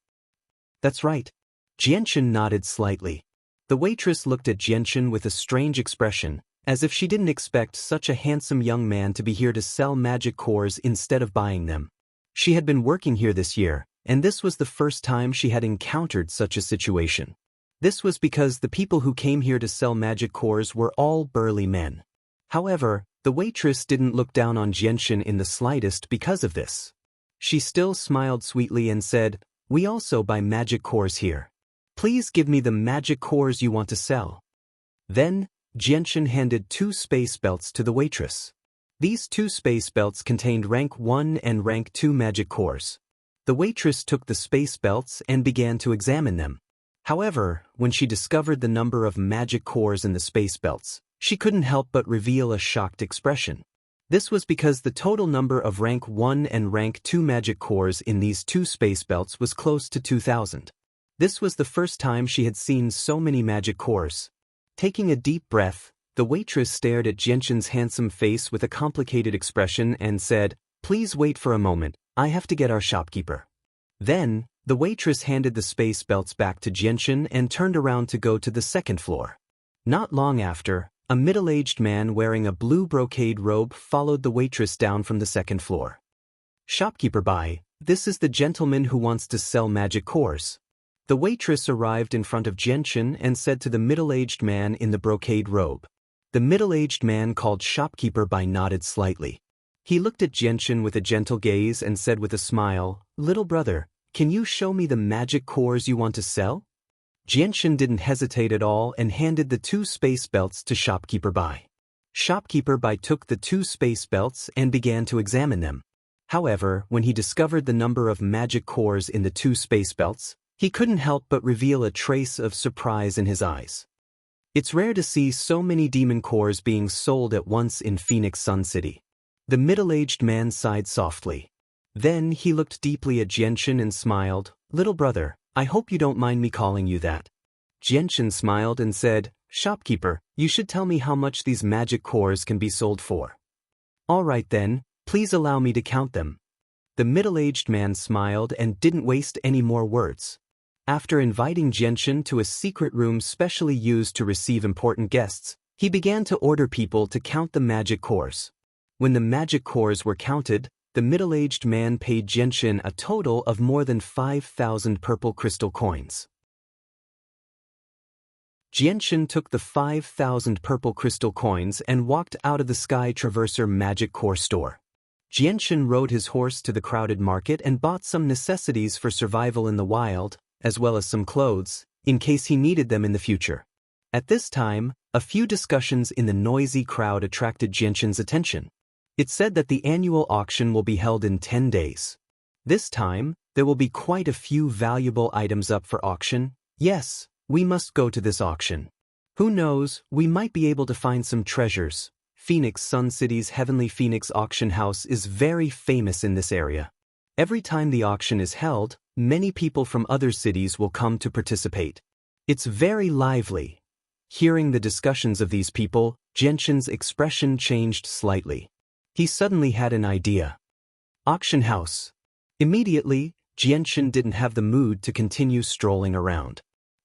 "That's right." Xianxia nodded slightly. The waitress looked at Xianxia with a strange expression, as if she didn't expect such a handsome young man to be here to sell magic cores instead of buying them. She had been working here this year, and this was the first time she had encountered such a situation. This was because the people who came here to sell magic cores were all burly men. However, the waitress didn't look down on Xianxia in the slightest because of this. She still smiled sweetly and said, "We also buy magic cores here. Please give me the magic cores you want to sell." Then, Xianxia handed 2 space belts to the waitress. These 2 space belts contained rank 1 and rank 2 magic cores. The waitress took the space belts and began to examine them. However, when she discovered the number of magic cores in the space belts, she couldn't help but reveal a shocked expression. This was because the total number of rank 1 and rank 2 magic cores in these 2 space belts was close to 2,000. This was the first time she had seen so many magic cores. Taking a deep breath, the waitress stared at Xianxia's handsome face with a complicated expression and said, "Please wait for a moment, I have to get our shopkeeper." Then, the waitress handed the space belts back to Xianxia and turned around to go to the second floor. Not long after, a middle-aged man wearing a blue brocade robe followed the waitress down from the second floor. "Shopkeeper Bai, this is the gentleman who wants to sell magic cores." The waitress arrived in front of Xianxia and said to the middle-aged man in the brocade robe. The middle-aged man called Shopkeeper Bai nodded slightly. He looked at Xianxia with a gentle gaze and said with a smile, "Little brother, can you show me the magic cores you want to sell?" Xianxia didn't hesitate at all and handed the 2 space belts to Shopkeeper Bai. Shopkeeper Bai took the 2 space belts and began to examine them. However, when he discovered the number of magic cores in the 2 space belts, he couldn't help but reveal a trace of surprise in his eyes. It's rare to see so many demon cores being sold at once in Phoenix Sun City. The middle-aged man sighed softly. Then he looked deeply at Xianxia and smiled, "Little brother, I hope you don't mind me calling you that." Xianxia smiled and said, "Shopkeeper, you should tell me how much these magic cores can be sold for." "All right then, please allow me to count them." The middle-aged man smiled and didn't waste any more words. After inviting Xianxia to a secret room specially used to receive important guests, he began to order people to count the magic cores. When the magic cores were counted, the middle-aged man paid Xianxia a total of more than 5,000 purple crystal coins. Xianxia took the 5,000 purple crystal coins and walked out of the Sky Traverser magic core store. Xianxia rode his horse to the crowded market and bought some necessities for survival in the wild, as well as some clothes, in case he needed them in the future. At this time, a few discussions in the noisy crowd attracted Xianxia's attention. It said that the annual auction will be held in 10 days. This time, there will be quite a few valuable items up for auction. Yes, we must go to this auction. Who knows, we might be able to find some treasures. Phoenix Sun City's Heavenly Phoenix Auction House is very famous in this area. Every time the auction is held, many people from other cities will come to participate. It's very lively. Hearing the discussions of these people, Xianxia's expression changed slightly. He suddenly had an idea. Auction house. Immediately, Xianxia didn't have the mood to continue strolling around.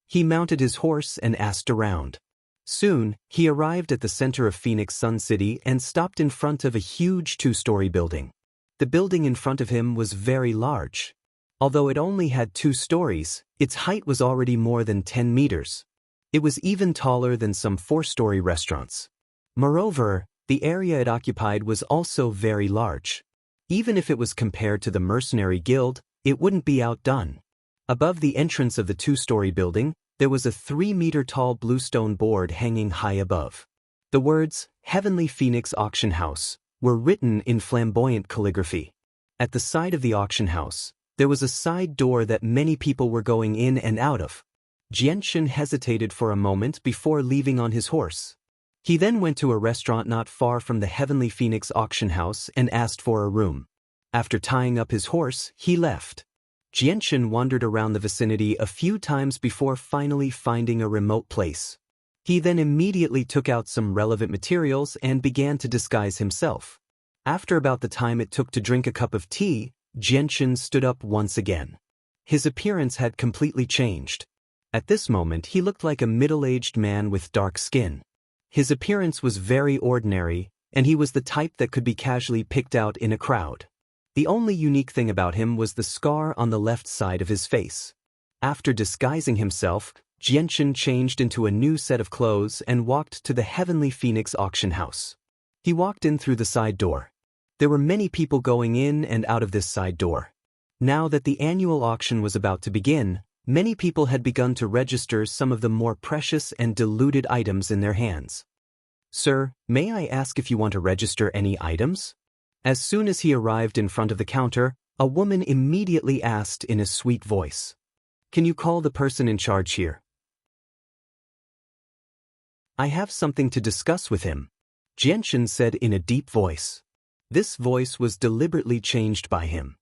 He mounted his horse and asked around. Soon, he arrived at the center of Phoenix Sun City and stopped in front of a huge 2-story building. The building in front of him was very large. Although it only had 2 stories, its height was already more than 10 meters. It was even taller than some 4-story restaurants. Moreover, the area it occupied was also very large. Even if it was compared to the mercenary guild, it wouldn't be outdone. Above the entrance of the two-story building, there was a 3-meter-tall bluestone board hanging high above. The words, Heavenly Phoenix Auction House, were written in flamboyant calligraphy. At the side of the auction house, there was a side door that many people were going in and out of. Xianxia hesitated for a moment before leaving on his horse. He then went to a restaurant not far from the Heavenly Phoenix Auction House and asked for a room. After tying up his horse, he left. Xianxia wandered around the vicinity a few times before finally finding a remote place. He then immediately took out some relevant materials and began to disguise himself. After about the time it took to drink a cup of tea, Xianxia stood up once again. His appearance had completely changed. At this moment he looked like a middle-aged man with dark skin. His appearance was very ordinary, and he was the type that could be casually picked out in a crowd. The only unique thing about him was the scar on the left side of his face. After disguising himself, Xianxia changed into a new set of clothes and walked to the Heavenly Phoenix Auction House. He walked in through the side door. There were many people going in and out of this side door. Now that the annual auction was about to begin, many people had begun to register some of the more precious and diluted items in their hands. "Sir, may I ask if you want to register any items?" As soon as he arrived in front of the counter, a woman immediately asked in a sweet voice, "Can you call the person in charge here? I have something to discuss with him," Xianxia said in a deep voice. This voice was deliberately changed by him.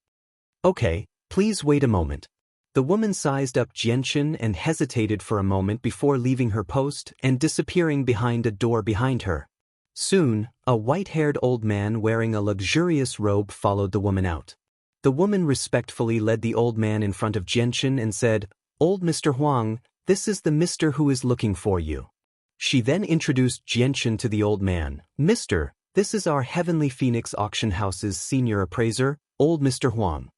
"Okay, please wait a moment." The woman sized up Xianxia and hesitated for a moment before leaving her post and disappearing behind a door behind her. Soon, a white-haired old man wearing a luxurious robe followed the woman out. The woman respectfully led the old man in front of Xianxia and said, "Old Mr. Huang, this is the Mr. who is looking for you." She then introduced Xianxia to the old man. "Mr., this is our Heavenly Phoenix Auction House's senior appraiser, old Mr. Huang."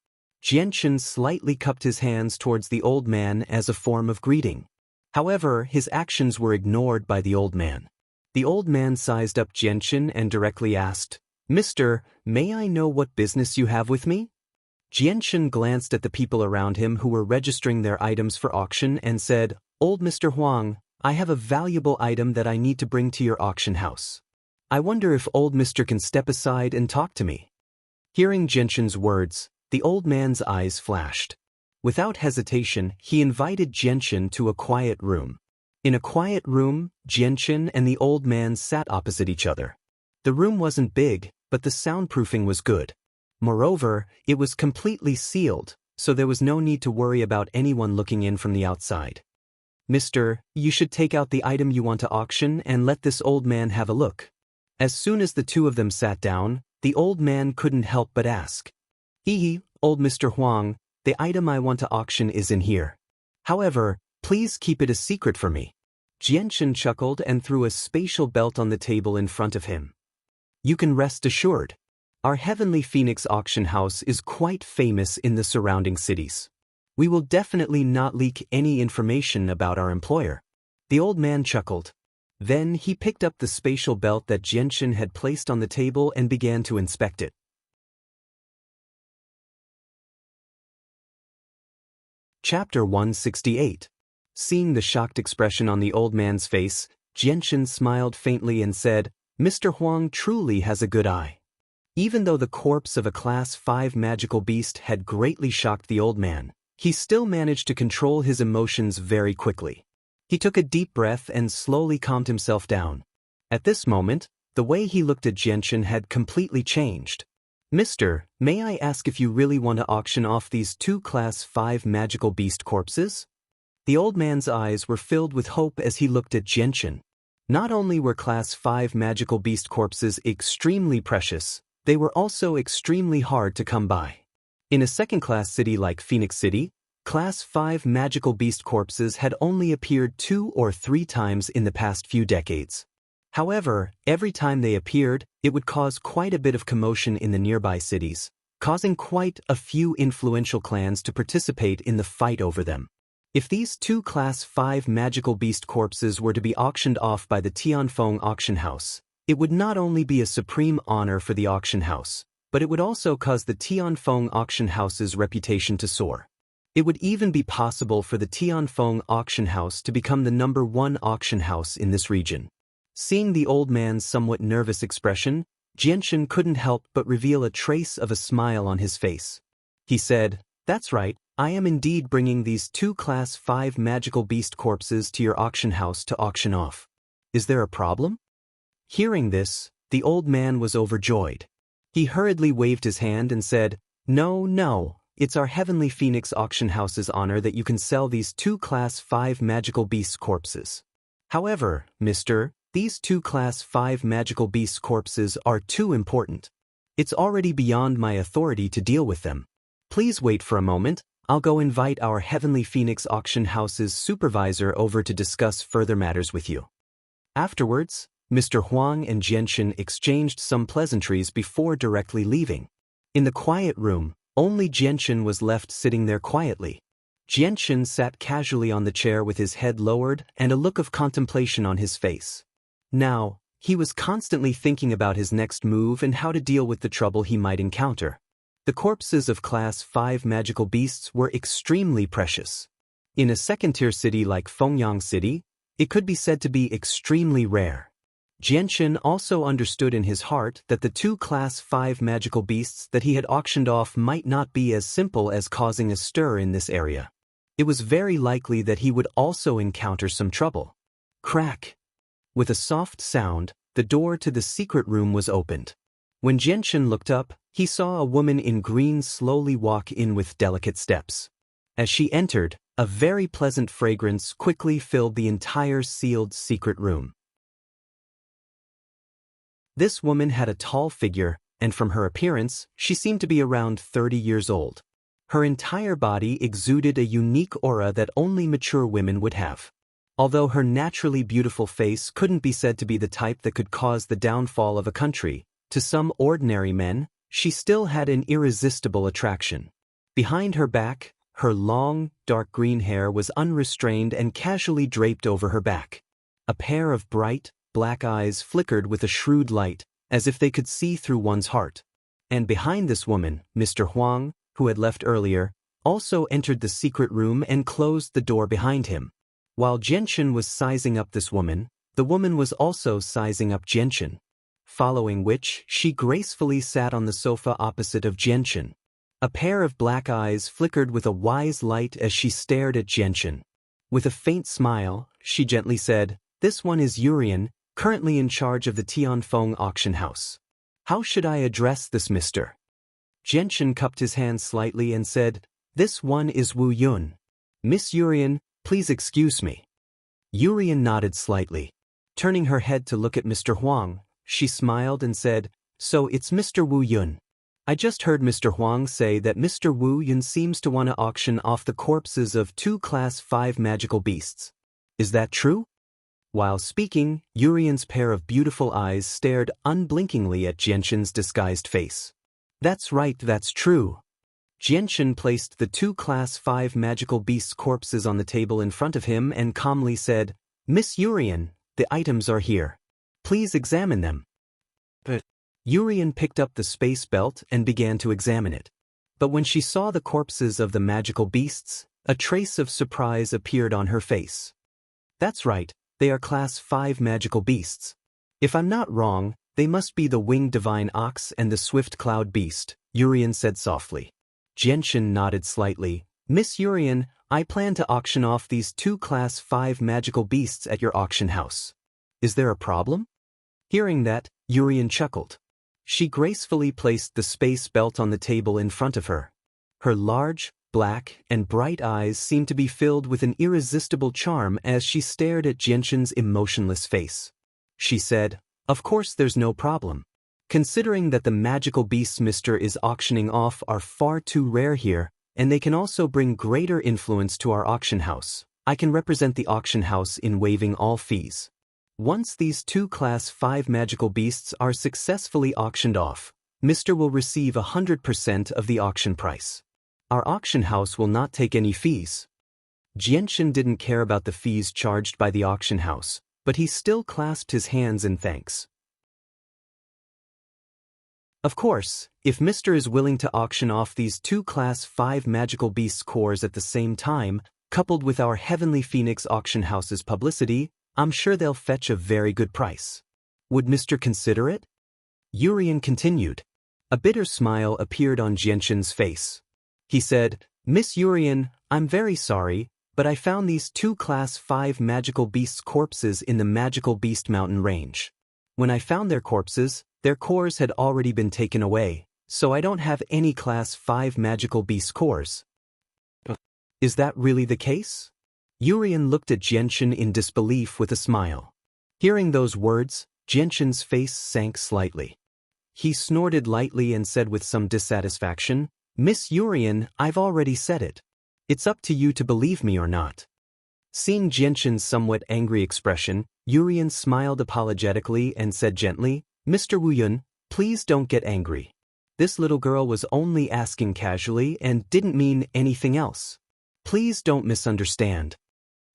Xianxia slightly cupped his hands towards the old man as a form of greeting. However, his actions were ignored by the old man. The old man sized up Xianxia and directly asked, "Mister, may I know what business you have with me?" Xianxia glanced at the people around him who were registering their items for auction and said, "Old Mr. Huang, I have a valuable item that I need to bring to your auction house. I wonder if old Mr. can step aside and talk to me." Hearing Xianxia's words, the old man's eyes flashed. Without hesitation, he invited Xianxia to a quiet room. In a quiet room, Xianxia and the old man sat opposite each other. The room wasn't big, but the soundproofing was good. Moreover, it was completely sealed, so there was no need to worry about anyone looking in from the outside. "Mister, you should take out the item you want to auction and let this old man have a look." As soon as the two of them sat down, the old man couldn't help but ask, "Old Mr. Huang, the item I want to auction is in here. However, please keep it a secret for me." Xianxia chuckled and threw a spatial belt on the table in front of him. "You can rest assured. Our Heavenly Phoenix Auction House is quite famous in the surrounding cities. We will definitely not leak any information about our employer." The old man chuckled. Then he picked up the spatial belt that Xianxia had placed on the table and began to inspect it. Chapter 168. Seeing the shocked expression on the old man's face, Xianxia smiled faintly and said, "Mr. Huang truly has a good eye." Even though the corpse of a Class 5 magical beast had greatly shocked the old man, he still managed to control his emotions very quickly. He took a deep breath and slowly calmed himself down. At this moment, the way he looked at Xianxia had completely changed. "Mister, may I ask if you really want to auction off these 2 Class 5 magical beast corpses?" The old man's eyes were filled with hope as he looked at Xianxia. Not only were Class 5 magical beast corpses extremely precious, they were also extremely hard to come by. In a second-class city like Phoenix City, Class 5 magical beast corpses had only appeared 2 or 3 times in the past few decades. However, every time they appeared, it would cause quite a bit of commotion in the nearby cities, causing quite a few influential clans to participate in the fight over them. If these 2 Class 5 magical beast corpses were to be auctioned off by the Tianfeng auction house, It would not only be a supreme honor for the auction house, but it would also cause the Tianfeng auction house's reputation to soar. It would even be possible for the Tianfeng auction house to become the #1 auction house in this region. Seeing the old man's somewhat nervous expression, Jianchen couldn't help but reveal a trace of a smile on his face. He said, "That's right, I am indeed bringing these 2 Class 5 magical beast corpses to your auction house to auction off. Is there a problem?" Hearing this, the old man was overjoyed. He hurriedly waved his hand and said, No, it's our Heavenly Phoenix auction house's honor that you can sell these 2 Class 5 magical beast corpses. However, mister, these 2 Class 5 magical beast corpses are too important. It's already beyond my authority to deal with them. Please wait for a moment, I'll go invite our Heavenly Phoenix auction house's supervisor over to discuss further matters with you. Afterwards, Mr. Huang and Jianchen exchanged some pleasantries before directly leaving. In the quiet room, only Jianchen was left sitting there quietly. Jianchen sat casually on the chair with his head lowered and a look of contemplation on his face. Now, he was constantly thinking about his next move and how to deal with the trouble he might encounter. The corpses of Class 5 magical beasts were extremely precious. In a second-tier city like Fengyang City, it could be said to be extremely rare. Jianchen also understood in his heart that the 2 Class 5 magical beasts that he had auctioned off might not be as simple as causing a stir in this area. It was very likely that he would also encounter some trouble. Crack! With a soft sound, the door to the secret room was opened. When Jianchen looked up, he saw a woman in green slowly walk in with delicate steps. As she entered, a very pleasant fragrance quickly filled the entire sealed secret room. This woman had a tall figure, and from her appearance, she seemed to be around 30 years old. Her entire body exuded a unique aura that only mature women would have. Although her naturally beautiful face couldn't be said to be the type that could cause the downfall of a country, to some ordinary men, she still had an irresistible attraction. Behind her back, her long, dark green hair was unrestrained and casually draped over her back. A pair of bright, black eyes flickered with a shrewd light, as if they could see through one's heart. And behind this woman, Mr. Huang, who had left earlier, also entered the secret room and closed the door behind him. While Jianchen was sizing up this woman, the woman was also sizing up Jianchen. Following which, she gracefully sat on the sofa opposite of Jianchen. A pair of black eyes flickered with a wise light as she stared at Jianchen. With a faint smile, she gently said, "This one is Urian, currently in charge of the Tianfeng auction house. How should I address this mister?" Jianchen cupped his hands slightly and said, "This one is Wu Yun. Miss Urian, please excuse me." Urian nodded slightly. Turning her head to look at Mr. Huang, she smiled and said, "So it's Mr. Wu Yun. I just heard Mr. Huang say that Mr. Wu Yun seems to want to auction off the corpses of 2 Class 5 magical beasts. Is that true?" While speaking, Urian's pair of beautiful eyes stared unblinkingly at Jianchen's disguised face. "That's right, that's true." Jianchen placed the 2 Class 5 magical beasts' corpses on the table in front of him and calmly said, "Miss Urian, the items are here. Please examine them." But Urian picked up the space belt and began to examine it. But when she saw the corpses of the magical beasts, a trace of surprise appeared on her face. "That's right, they are Class 5 magical beasts. If I'm not wrong, they must be the winged divine ox and the swift cloud beast," Urian said softly. Jianchen nodded slightly. "Miss Urian, I plan to auction off these 2 Class 5 magical beasts at your auction house. Is there a problem?" Hearing that, Urian chuckled. She gracefully placed the space belt on the table in front of her. Her large, black, and bright eyes seemed to be filled with an irresistible charm as she stared at Jianchen's emotionless face. She said, "Of course there's no problem. Considering that the magical beasts Mr. is auctioning off are far too rare here, and they can also bring greater influence to our auction house, I can represent the auction house in waiving all fees. Once these 2 Class 5 magical beasts are successfully auctioned off, Mr. will receive 100% of the auction price. Our auction house will not take any fees." Jianchen didn't care about the fees charged by the auction house, but he still clasped his hands in thanks. Of course, if Mr. is willing to auction off these two Class 5 magical beasts cores at the same time, coupled with our Heavenly Phoenix auction house's publicity, I'm sure they'll fetch a very good price. Would Mr. consider it? Urian continued. A bitter smile appeared on Xianxian's face. He said, Miss Urian, I'm very sorry, but I found these two Class 5 magical beasts' corpses in the Magical Beast Mountain range. When I found their corpses, their cores had already been taken away, so I don't have any Class 5 magical beast cores. Is that really the case? Urian looked at Xianxian in disbelief with a smile. Hearing those words, Xianxian's face sank slightly. He snorted lightly and said with some dissatisfaction, Miss Urian, I've already said it. It's up to you to believe me or not. Seeing Xianxian's somewhat angry expression, Urian smiled apologetically and said gently, Mr. Wuyun, please don't get angry. This little girl was only asking casually and didn't mean anything else. Please don't misunderstand.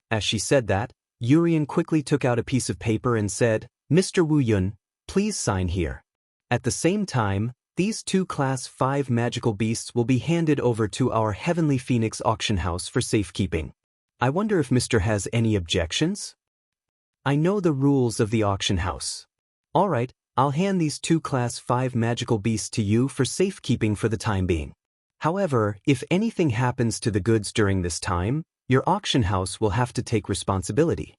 As she said that, Urian quickly took out a piece of paper and said, Mr. Wuyun, please sign here. At the same time, these two Class 5 magical beasts will be handed over to our Heavenly Phoenix auction house for safekeeping. I wonder if Mr. has any objections? I know the rules of the auction house. All right, I'll hand these two Class 5 magical beasts to you for safekeeping for the time being. However, if anything happens to the goods during this time, your auction house will have to take responsibility.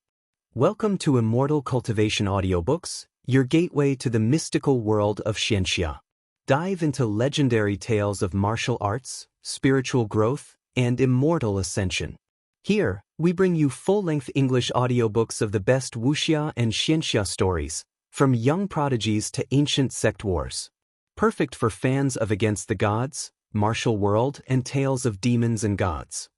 Welcome to Immortal Cultivation Audiobooks, your gateway to the mystical world of Xianxia. Dive into legendary tales of martial arts, spiritual growth, and immortal ascension. Here, we bring you full-length English audiobooks of the best Wuxia and Xianxia stories, from young prodigies to ancient sect wars. Perfect for fans of Against the Gods, Martial World, and tales of demons and gods.